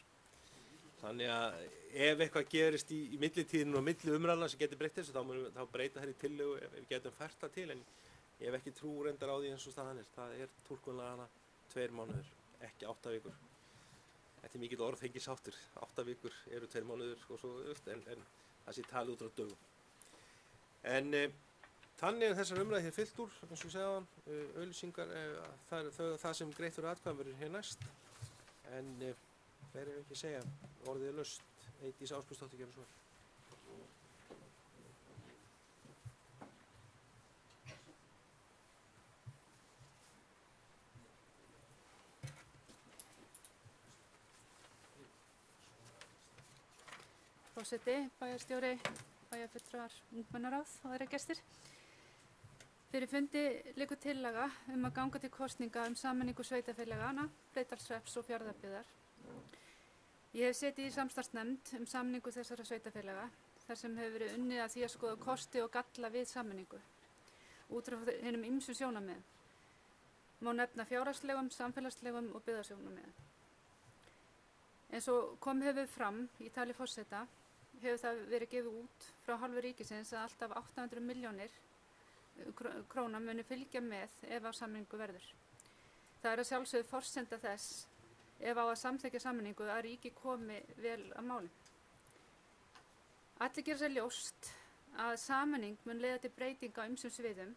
Þannig að ef eitthvað gerist í millitíðinu og milli umræðna sem getur breytt þessu, þá breyta þær í tillögu ef við getum fært það til, en ég hef ekki trú reyndar á því eins og staðan er. Það er túlkunlagana 2 mánuðir, ekki 8 vikur. Þetta er mikill orðfengisháttur. 8 vikur eru 2 mánuðir og svo, en það sé talið út frá dögum. En þannig er þessar umræði hér fyllt úr, eins og segja hann, auglýsingar, það sem greitt fyrir atkvæðum verður hér næst. En meira ef ekki segja, orðið er laust. Eydís Ásbjörnsdóttir gerur svo. Forseti, bæjarstjóri, bæjarfulltrúar, ungmennaráð og aðrir gestir. Fyrir fundi liggur tillaga að ganga til kosninga sameiningu sveitarfélagana, Breiðdalshrepps og Fjarðabyggðar. Ég hef setið í samstarfsnefnd sameiningu þessara sveitarfélaga, þar sem hefur verið unnið að því að skoða kosti og galla við sameiningu, út frá hinum ýmsu sjónarmiðum. Má nefna fjárhagslegum, samfélagslegum og byggðasjónarmiðum. Eins og komið hefur fram í tali forseta, hefur það verið gefið út frá hálfu ríkisins að alltaf 800 milljónir króna muni fylgja með ef á sameiningu verður. Það er að sjálfsögðu forsenda þess, ef á að samþykkja sameiningu, að ríki komi vel að málum. Allir gera sér ljóst að sameining mun leiða til breytinga á ýmsum sviðum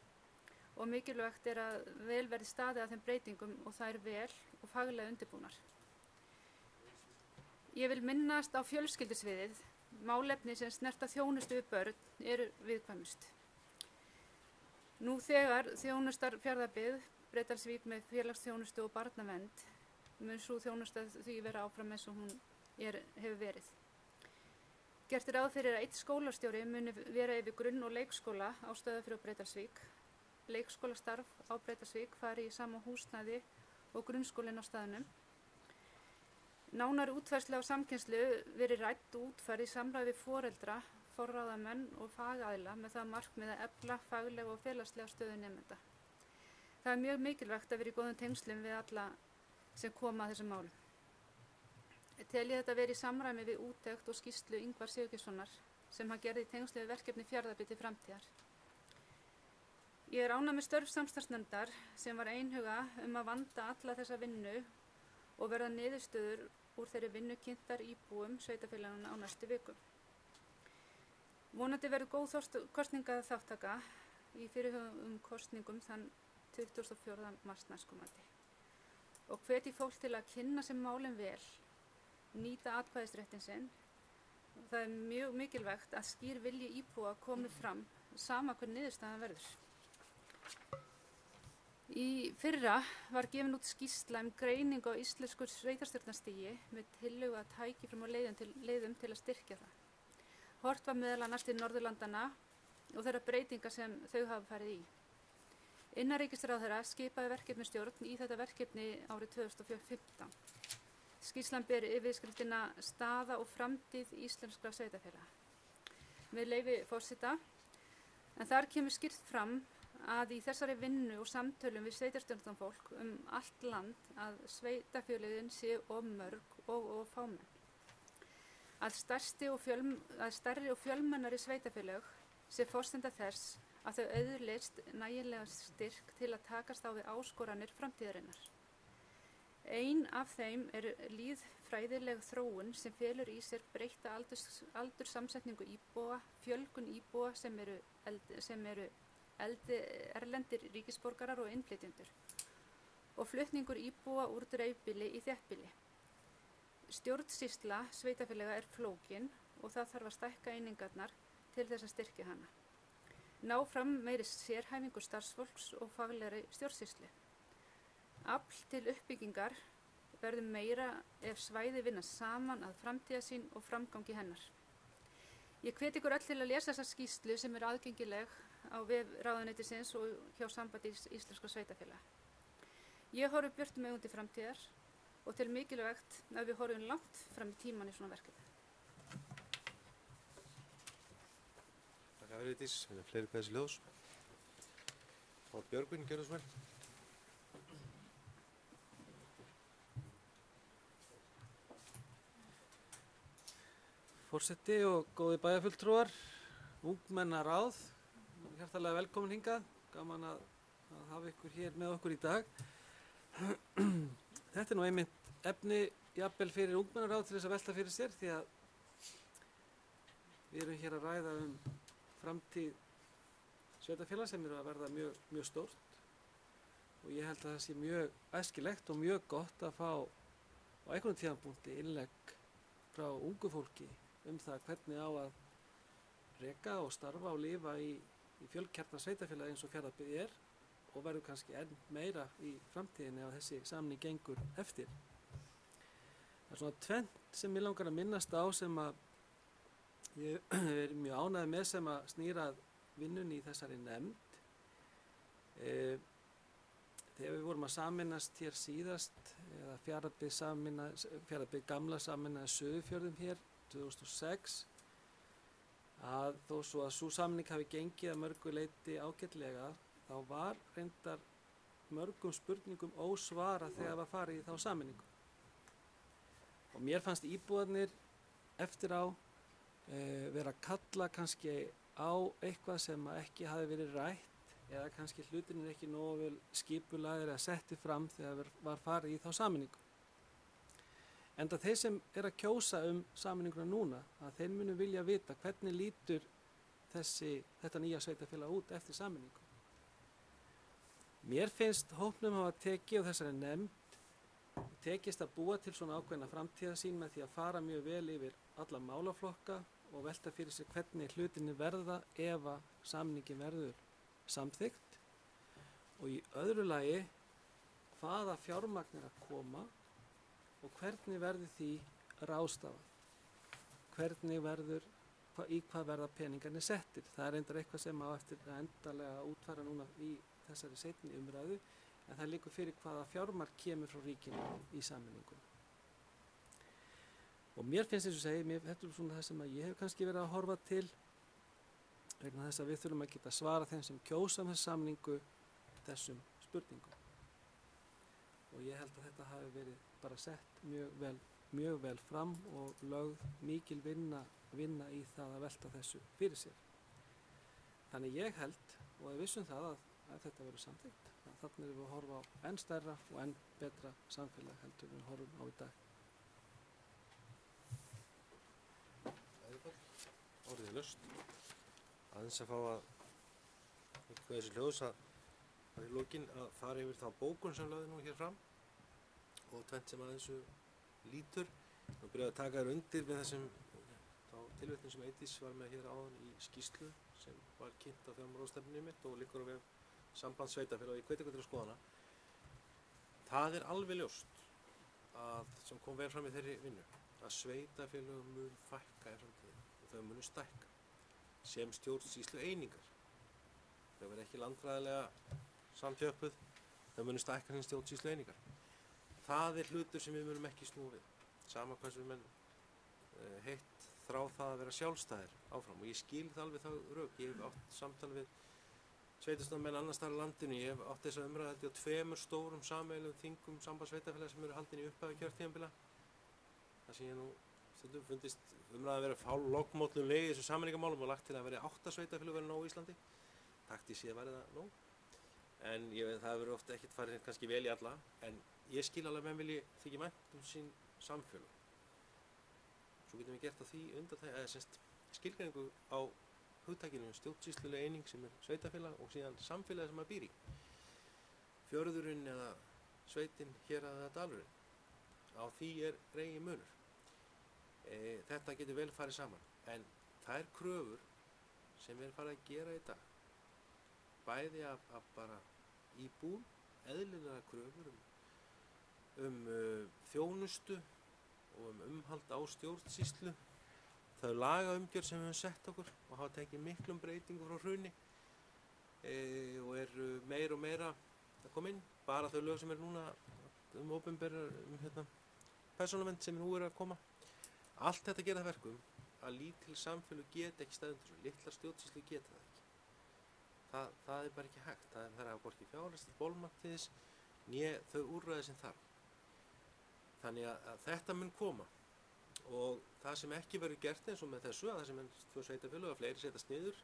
og mikilvægt er að vel verði staðið að þeim breytingum og það er vel og faglega undirbúnar. Ég vil minnast á fjölskyldusviðið. Málefni sem snerta þjónustu við börn eru viðkvæmust. Nú þegar þjónustar Fjarðabyggð, Breiðdalsvík með félagsþjónustu og barnavernd, mun sú þjónusta því vera áfram eins og hún hefur verið. Gert er ráð fyrir að 1 skólastjóri muni vera yfir grunn- og leikskóla á Stöðvarfirði og Breiðdalsvík. Leikskólastarf á Breiðdalsvík fari í sama húsnæði og grunnskólinn á staðnum. Nánari útfærslu á samkennslu verið rædd og útfærð í samræði við foreldra, forráðamenn og fagaðila með það markmið að efla faglega og félagslega stöðu nemenda. Það er mjög mikilvægt að vera í góðum tengslum við alla sem koma að þessum málum. Tel ég þetta verið í samræmi við úttekt og skýrslu Ingvar Sigurgeirssonar sem hann gerði í tengslu við verkefni Fjarðabyggð til framtíðar. Ég er ánægð með störf samstarfsnefndar sem var einhuga að vanda alla þessa vinnu og verða niðurstöður úr þeirri vinnu kynntar íbúum sveitarfélaganna á næstu vikum. Vonandi verður góð kosningaþátttaka í fyrirhuguðum kosningum þann 24. mars næstkomandi. Og hvet ég fólk til að kynna sér málin vel, nýta atkvæðisréttinn sinn. Það er mjög mikilvægt að skýr vilji íbúa komi fram sama hver niðurstaðan verður. Í fyrra var gefin út skýrsla greiningu á íslensku sveitarstjórnarstigi með tillögu að tækifærum og leiðum til að styrkja það. Horft var meðal annars til Norðurlandana og þeirra breytinga sem þau hafa farið í. Innanríkisráðherra skipaði verkefnisstjórn í þetta verkefni árið 2015. Skýrslan ber yfirskriftina Staða og framtíð íslenskra sveitarfélaga. Með leyfi forseta, en þar kemur skýrt fram að í þessari vinnu og samtölum við sveitarstjórnarfólk allt land að sveitarfélögin séu of mörg og of fámenn. Að stærri og fjölmennari sveitarfélög sé forsenda þess að þau öðlist nægilega styrk til að takast á við áskoranir framtíðarinnar. Ein af þeim lýðfræðileg þróun sem felur í sér breytta aldurssamsetningu íbúa, fjölgun íbúa sem eru erlendir ríkisborgarar og innflytjendur og flutningur íbúa úr dreifbýli í þéttbýli. Stjórnsýsla sveitarfélaga er flókin og það þarf að stækka einingarnar til þess að styrkja hana. Ná fram meiri sérhæfingu starfsfólks og faglegri stjórnsýslu. Afl til uppbyggingar verður meira ef svæði vinna saman að framtíðarsýn og framgangi hennar. Ég hvet ykkur öll til að lesa þessa skýrslu sem er aðgengileg á vef ráðuneytisins og hjá Sambandi íslenskra sveitarfélaga. Ég horfi björtum augum til framtíðar og tel mikilvægt að við horfum langt fram í tíman í svona verkefni. Takk fyrir Vigdís, við erum fleiri kveðis ljós. Og Björgvin, gjörðu svo vel. Forseti og góði bæjarfulltrúar, ungmennaráð, hjartalega velkomin hingað, gaman að hafa ykkur hér með okkur í dag. Þetta er nú einmitt efni jafnvel fyrir ungmennaráð til þess að velta fyrir sér því að við erum hér að ræða framtíð sveitarfélaga sem eru að verða mjög stórt og ég held að það sé mjög æskilegt og mjög gott að fá á einhvern tímapunkti innlegg frá ungu fólki það hvernig á að reka og starfa og lifa í fjölkjarna sveitarfélagi eins og Fjarðabyggð er og verður kannski enn meira í framtíðinni ef þessi samning gengur eftir. Það er svona tvennt sem ég langar að minnast á sem að ég er mjög ánægður með sem að snýra vinnunni í þessari nefnd. Þegar við vorum að sameinast hér síðast, eða Fjarðabyggð gamla sameinaði Suðurfjörðum hér 2006, að þó svo að sú samning hafi gengið að mörgu leyti ágætlega, þá var reyndar mörgum spurningum ósvarað þegar var farið í þá sameiningu. Og mér fannst íbúarnir eftir á vera að kalla kannski á eitthvað sem ekki hafi verið rætt eða kannski hlutinir ekki nógu vel skipulagðir eða setti fram þegar var farið í þá sameiningu. Enda þeir sem er að kjósa sameininguna núna, að þeir munu vilja vita hvernig lítur þetta nýja sveitarfélag út eftir sameiningu. Mér finnst hópnum hafa tekið á þessari nefnd, tekist að búa til svona ákveðna framtíðarsýn með því að fara mjög vel yfir alla málaflokka og velta fyrir sig hvernig hlutinni verða ef að samningin verður samþykkt og í öðru lagi hvaða fjármagn er að koma og hvernig verður því ráðstafað, í hvað verða peningarnir settir. Það er reyndar eitthvað sem á eftir að endanlega útfæra núna í þessari seinni umræðu, en það liggur fyrir hvaða fjármagn kemur frá ríkinu í sameiningunni. Og mér finnst eins og segi, þetta er svona það sem ég hef kannski verið að horfa til, vegna þess að við þurfum að geta svara þeim sem kjósa þessa sameiningu þessum spurningum. Og ég held að þetta hafi verið bara sett mjög vel fram og lögð mikil vinna í það að velta þessu fyrir sér. Þannig ég held og er viss það að þetta verður samþykkt. Þannig erum við að horfa á enn stærra og enn betra samfélag heldur við horfum á í dag. Orðið er laust. Aðeins að fá að eitthvað þessi hljóðs að í lokin að fara yfir þá bókun sem lögði nú hér fram og tvennt sem að þessu lítur og byrjaði að taka þér undir með þessum þá tilvitnum sem Eydís var með hér áðan í skýrslu sem var kynnt á fjármálaráðstefnunni mitt og liggur á vef Sambands sveitarfélaga og ég hvet ykkur til að skoða hana. Það er alveg ljóst að sem kom vel fram í þeirri vinnu að sveitarfélögum mun fækka í framtíðinni og þau munu stækka sem stjórnsýslu einingar. Þau verða ekki landfræðilega samþjöppuð, þau munu stækka sem stjórnsýslueiningar. Það hlutur sem við munum ekki snúa við. Sama hversu menn heitt þrá það að vera sjálfstæðir áfram og ég skil það alveg þá rök. Ég hef átt samtal við sveitarstjórnarmenn annars staðar í landinu. Ég hef átt þessa umræðu held ég á 2 stórum sameiginlegum þingum sambandssveitarfélaga sem eru haldin í upphafi kjörtímabila. Það sem ég nú stundum fundist umræðu að vera fálloggmótlulega í þessu sameiningarmálum og lagt til að vera 8 sveitarfélög verið nóg í Íslandi. Taktískt séð væri það nóg. En það verður ofta ekkert farið kannski vel í alla. En ég skil alveg að menn vilji þykja vænt sín samfélög. Svo getum við gert á því skilgreiningu á hugtakinu stjórnsýsluleg eining sem sveitarfélag og síðan samfélagi sem maður býr í. Fjörðurinn eða sveitin, hérað eða dalurinn. Á því regi munur. Þetta getur vel farið saman. En þær kröfur sem farið að gera í dag, bæði af bara íbúum, eðlilega kröfur þjónustu og umhald á stjórnsýslu, þau lagaumgjörð sem við höfum sett okkur og hafa tekið miklum breytingum frá hruni og meira og meira að koma inn. Bara þau lög sem núna opinberar persónuvernd sem nú að koma. Allt þetta gera það verkum að lítil samfélög geta ekki staðið undir þessu, litlar stjórnsýslu geta það ekki. Það bara ekki hægt. Það hafa hvorki fjárhagslegt bolmagn til þess né þau úrræði sem þarf. Þannig að þetta mun koma og það sem ekki verður gert eins og með þessu að það sem tvö sveitarfélög að fleiri setjast niður,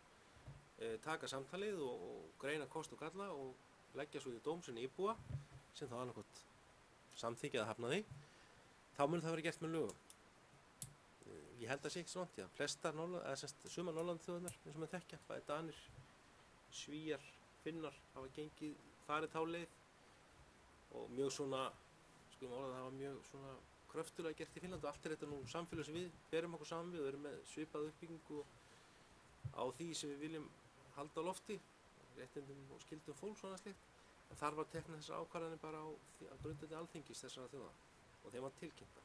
taka samtalið og greina kost og galla og leggja svo í dóm sinni íbúa sem þá annarkot samþykkja að hafna því, þá mun það vera gert með lögum. Ég held að sé ekki svo langt í það. Flestar sumar Norðurlandaþjóðirnar eins og með þekkja, bæði Danir, Svíar, Finnar hafa farið þá leið og mjög svona það var mjög svona kröftulega gert í Finnlandi og allt þetta nú samfélag sem við berum okkur saman við og erum með svipað uppbyggingu á því sem við viljum halda á lofti, réttindum og skyldum fólks og annað slíkt. En þar var teknað þessar ákvarðanir bara á grundvelli Alþingis þessara þjóða og þeim var tilkynnta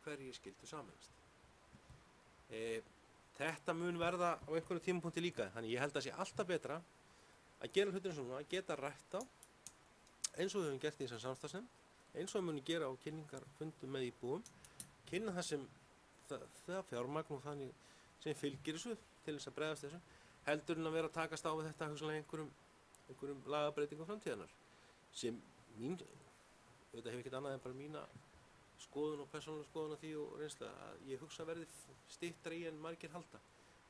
hverjir skyldu sameinast. Þetta mun verða á einhverjum tímapunkti líka, þannig ég held að sé alltaf betra að gera hlutina svona, að geta rætt á eins og við höfum gert í þessar samstarfsnefnd, eins og við munum gera á kynningarfundum með íbúum, kynna það sem það fjármagn og þannig sem fylgir þessu til þess að bregðast þessu, heldur en að vera að takast á við þetta hugsanlega einhverjum lagabreitingum framtíðarinnar sem auðvitað hef ekkert annað en bara mína skoðun og persónulega skoðun á því og reynsla að ég hugsa verði styttra í en margir halda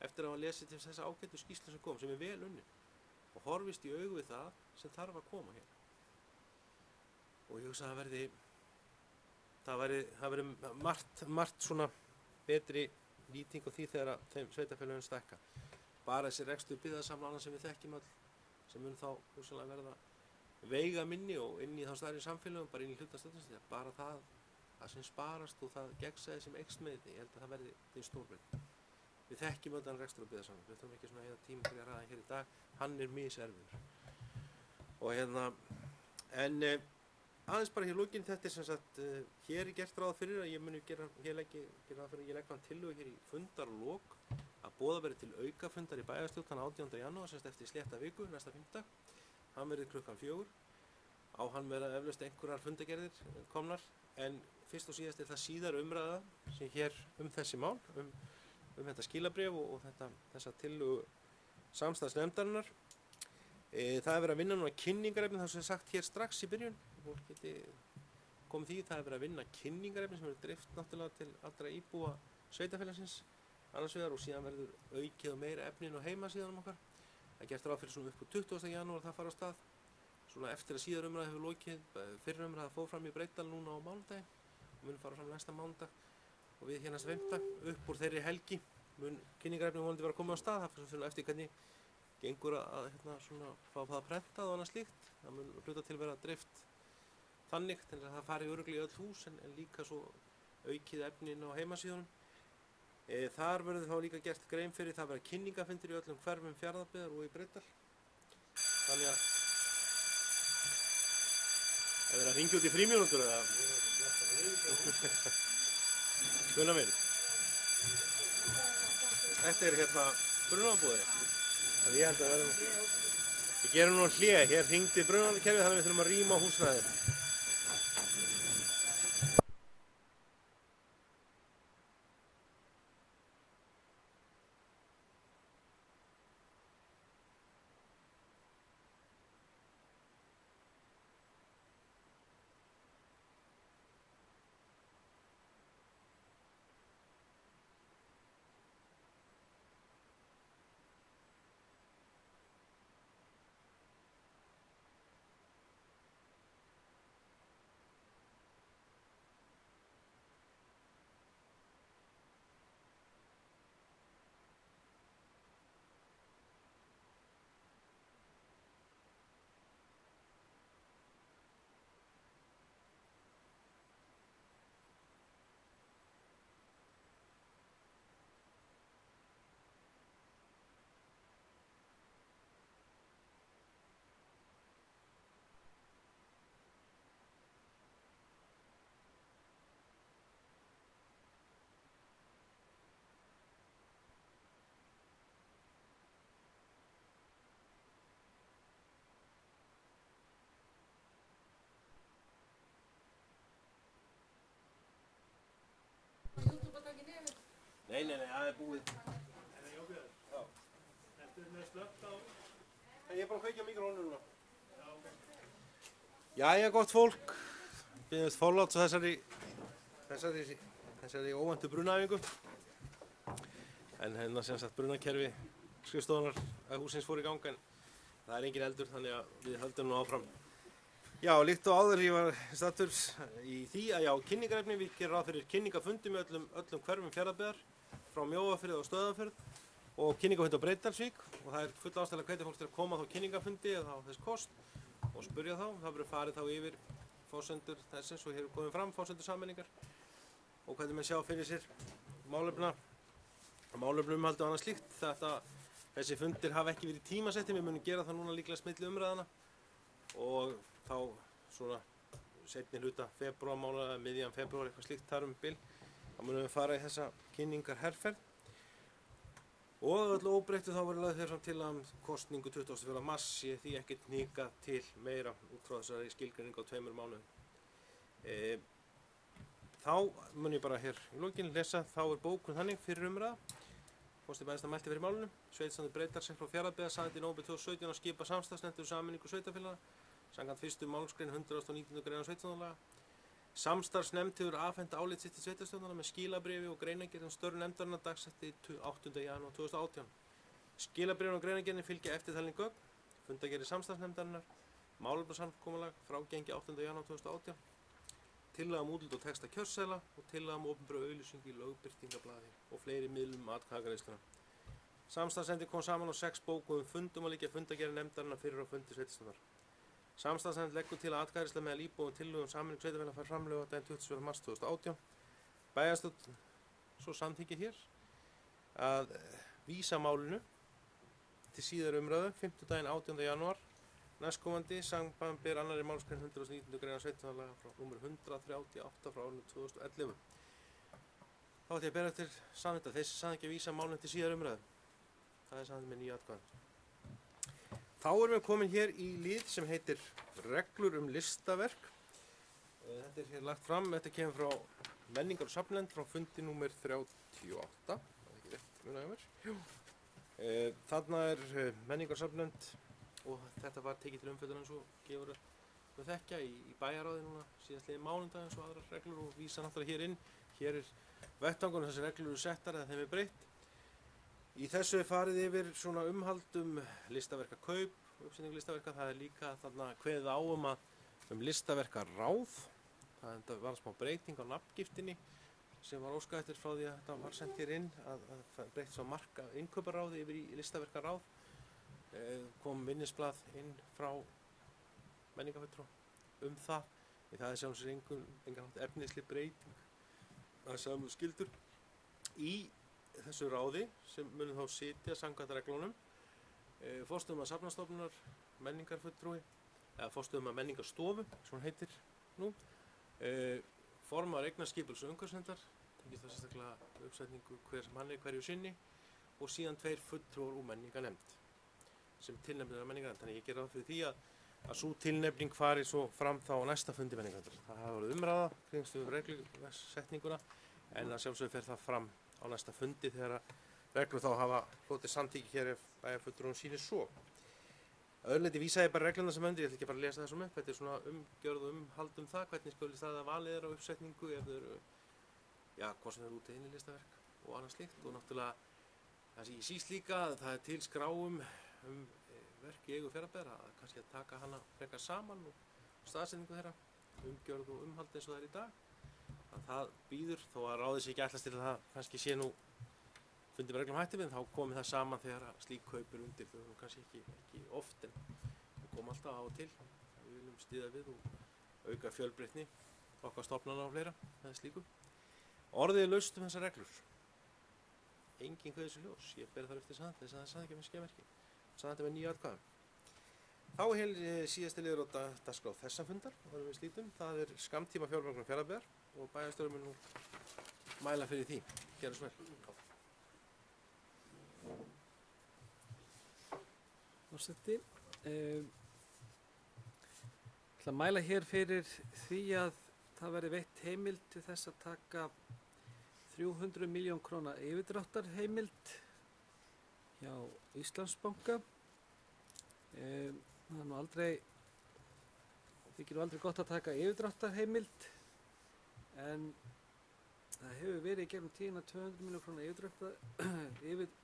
eftir að hafa lesið til þessa ágætu skýrslu sem kom, sem vel unnin og horfist í augu við það sem þarf að koma hér. Og ég hugsa að það væri margt svona betri nýting á því þegar þeim sveitarfélögin stækka. Bara þessi rekstur byggðasamlana sem við þekkjum öll, sem mun þá hugsanlega verða veiga minni og inn í þá stærri samfélögum, bara inn í hlutastjórnarstigi. Bara það sem sparast og það gegnsæði sem eykst með því, ég held að það verði því stórbreytt. Við þekkjum öll rekstur og byggðasamlana, við þurfum ekki svona að tíma fyrir að ræða hér í dag, hann miserfiður. Og aðeins bara hér lókin, þetta sem sagt, hér gert ráð fyrir að ég muni legg fram tillögu hér í fundarlok að boða verið til aukafundar í bæjarstjórn þann 18. janúar, sem sagt eftir slétta viku, næsta fimmtudag. Hann verið klukkan 4. Á hann verða eflaust einhverjar fundagerðir komnar, en fyrst og síðast það síðar umræða sem hér þessi mál, þetta skilabréf og þessa tillögu samstarfsnefndarinnar. Það verið að vinna núna kynningarefni, það sem sagt hér strax í byrjun. Fólk geti komið því, það verið að vinna kynningarefni sem verið dreift náttúrulega til allra íbúa sveitarfélagsins annars vegar og síðan verður aukið og meira efnin og heimasíðanum okkar. Það er gert ráð fyrir svona upp á 20. janúar það fara á stað. Svona eftir að síðar umræða hefur lokið, fyrra umræða fór fram í Breiðdal núna á mánudaginn og mun fara fram næsta mánudag og við hér næsta fimmtudag. Upp úr þeirri helgi mun kynningarefni vonandi vera komið á stað, það fyrir eftir hvernig gengur að svona fá það prentað og annað slíkt. Það mun hluta til vera dreift þannig til að það fari örugglega í öll hús en líka svo aukið efnin á heimasíðunum. Þar verður þá líka gert grein fyrir, það verða kynningafundir í öllum hverfum Fjarðabyggðar og í Breiðdal. Þannig að það verður að hringja út í frímínútur eða Gunnar minn. Þetta er brunabúðir. Ég held að verðum Við gerum nú hlé, hér hringdi brunakerfið þannig að við þurfum að rýma húsnæðið. Nei, það er búið. Er það Jóbjörn? Já. Ertu með slögt á? Ég er bara að kveikja mikrofónu núna. Já, ok. Jæja, gott fólk. Bíðumst forláts á þessari óvæntu brunaæfingu. En hérna sem sagt brunakerfi skrifstofunar að húsins fór í gang en það er engin eldur þannig að við höldum nú áfram. Já, líkt og áður ég var stattur í því að já, kynningarefni, við gerum ráð fyrir kynningafundi með öllum hverfum Fjarðabyggðar frá Mjóafirði og Stöðvarfjörð og kynningafundi á Breiðdalsvík og það er full ástæða að hvetja fólk til að koma á þá kynningafundi eða á þess kost og spurja þá. Það verður farið þá yfir forsendur þessins og hér er komið fram forsendur sammenningar og hvernig menn sjá fyrir sér málefnumhaldi og annað slíkt. Þessi fundir hafa ekki verið tímasettir, við munum gera það núna líklega milli umræðana og þá svona seinni hluta febrúarmánaðar eða miðjan febrúar eitthvað slíkt þar bil. Þá munum við fara í þessa kynningarherferð og öllu óbreyttu þá verður lögð þér til að kosningu 24. mars sé því ekkert hnikað til meira út frá þessari skilgreiningu á 2 mánuðum. Þá mun ég bara hér í lokin lesa, þá er bókun þannig fyrir umræða. Forseti bæjarstjórnar mælti fyrir málinu. Sveitarstjórn Breiðdalsvík frá Fjarðabyggðar samdi í nóvember 2017 að skipa samstarfsnefnd um sameiningu sveitarfélaga samkvæmt 1. málsgrein 119. grein sveitarstjórnarlaga. Samstarfsnefnd hefur afhent álit sitt til sveitarstjórnanna með skilabréfi og greinargerð um störf nefndarinnar dagsetti 8. janúar 2018. Skilabréfin og greinargerðin fylgja eftirtalin gögn, fundargerðir samstarfsnefndarinnar, málefnasamkomulag frágengi 8. janúar 2018, tillaga um útlit og texta kjörseðla og tillaga um opinbera auglýsingu í lögbirtingablaði og fleiri miðlum atkvæðagreiðsluna. Samstarfsnefndin kom saman á 6 bókuðum fundum og liggja fundargerðir nefndarinnar fyrir á fundi sveitarstjórnar. Samstarfsnefnd leggur til að atkvæðagreiðsla meðal íbúa tillögu um sameiningu sveitarfélaga fær framlög á daginn 24. mars 2018. Bæjarstjórn svo samþykkir hér að vísa málinu til síðari umræðu 5. 18. janúar næstkomandi samanber 2. málsgrein 119. grein sveitarstjórnarlaga frá númer 138 frá árinu 2011. Þá ætti ég að bera eftir samþykkt að þessi samþykki að vísa málinu til síðari umræðu. Það er samþykkt með 9 atkvæðum. Þá erum við komin hér í lið sem heitir reglur um listaverk. Þetta er hér lagt fram, þetta kemur frá menningar og safnnefnd frá fundi númer 38. Það er ekki rétt, munaði mér. Jú. Þarna er menningar og safnnefnd og þetta var tekið til umfjöldunar eins og gefur við þekkja í bæjaráði núna síðastliðið mánudag eins og aðrar reglur og vísa náttúrulega hér inn. Hér er vettvangur, þessi reglur eru settar eða þeim er breytt. Í þessu er farið yfir svona umhald listaverkakaup og uppsetningu listaverka. Það er líka þarna kveðið á um listaverkaráð. Það var smá breyting á nafngiftinni sem var óskað eftir frá því að þetta var sendt hér inn að breytt svo marka innkauparáði yfir í listaverkaráð. Kom minnisblað inn frá menningarfulltrúa það. Það er sjálfsög engan efnisleg breyting. Það er saman skildur í þessu ráði sem munum þá sitja samkvæmt reglunum forstöðumaður safnastofnunar menningarfulltrúi eða forstöðumaður menningarstofu sem hún heitir nú formaður eignarskipulags- og umhverfisnefndar tengist það sérstaklega uppsetningu hver sem hann er hverju sinni og síðan 2 fulltrúar úr menningarnefnd. sem tilnefnir af menningarnefnd. Þannig ég ger ráð fyrir því að sú tilnefning fari svo fram þá á næsta fundi menningarnefndar. Það hafa verið umræða kringstu reglusetninguna en að sjálfsögðu fer það fram á næsta fundi þegar reglur þá hafa hlotið samþykki hér ef bæjarfulltrúinn sýnir svo. Að öðru leyti vísa ég bara reglurnar sem undir, ég ætla ekki bara að lesa þessum upp, þetta er svona umgjörð og umhald það, hvernig skuli staðið að valið er á uppsetningu ef þau eru, já, hvað sem eru út í einu listaverk og annað slíkt og náttúrulega það sem ég síst líka að það er til skráum verk í eigu Fjarðabyggðar að kannski að taka hana frekar saman og staðsetningu þeirra, umgjörð og umhald eins og það er í dag. Að það býður þó að ráðið sér ekki ætlast til að það kannski sé nú fundið með reglum hætti við, þá komið það saman þegar slík kaup er undir. Þau eru kannski ekki oft en þau koma alltaf á og til. Við viljum styðja við og auka fjölbreytni okkar stofnana og fleira með slíku. Orðið er laust þessar reglur. Engin kveður sér ljós. Ég ber þar eftir þess að það sagði ekki með skemmmerki. Sagði þetta með 9 atkvæðum. Þá er síðasti liður á dagskrá þessa fundar, og við slítum. Það er skammtíma fjármögnun Fjarðabyggðar og bæjarstjóri mun nú mæla fyrir því. Gerðu svo vel. Forseti, ætla að mæla hér fyrir því að það verði veitt heimild til þess að taka 300 milljón króna yfirdráttarheimild hjá Íslandsbanka. Það er nú aldrei, þykir nú aldrei gott að taka yfirdráttarheimild en það hefur verið í gegnum tíðina 200 milljón króna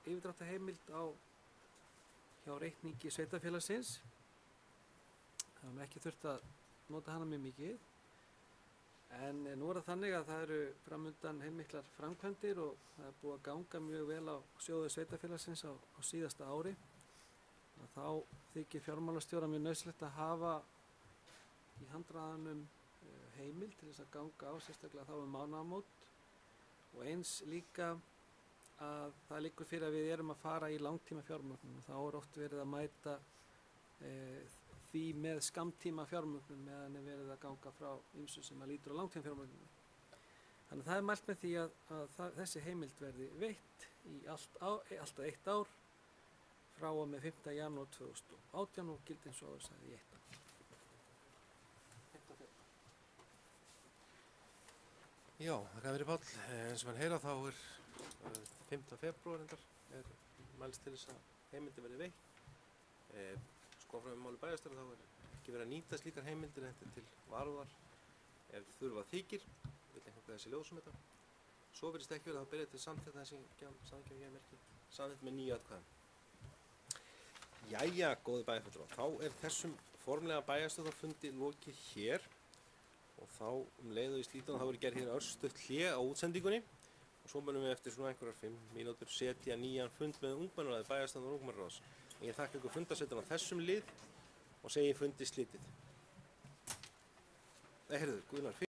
yfirdráttarheimild hjá reikningi sveitafélagsins. Það hefur ekki þurft að nota hana mjög mikið. En nú er það þannig að það eru framundan heilmiklar framkvæmdir og það er búið að ganga mjög vel á sjóði sveitafélagsins á síðasta ári. Þá þykir fjármálastjóra mjög nauðsynlegt að hafa í handraðanum heimild til þess að ganga á, sérstaklega þá mánaðamót. Og eins líka að það liggur fyrir að við erum að fara í langtíma fjármögnun og þá er oft verið að mæta því með skammtíma fjármögnun meðan er verið að ganga frá ýmsu sem að lítur á langtíma fjármögnun. Þannig að það er mælt með því að þessi heimild verði veitt í alltaf 1 ár frá og með 5. janúar 2018 og gildi eins og áður sagði í 1 ár. Já, það kann verið Páll. Eins og hann heyra þá er 5. febrúar er mælst til þess að heimildi verði veitt. Sko frá máli bæjarstjóra þá er ekki verið að nýta slíkar heimildir en þetta til varúðar ef þurfa þykir, vil einhver hvað þessi ljóð sem þetta. Svo virðist ekki verið að byrja til samþykkt þessi samþykkt með 9 atkvæðum. Jæja, góði bæjarfulltrúar, þá er þessum formlega bæjarstjórnarfundi lokið hér og þá leið og í slítan þá verður gerð hér örstutt hlé á útsendingunni og svo munum við eftir svona einhverjar 5 mínútur setja nýjan fund með ungmennaráði, bæjarstjórnar og ungmennaráðs. Ég þakka ykkur fundarsetan á þessum lið og segi fundi slítið. Heyrðu, Guðnar.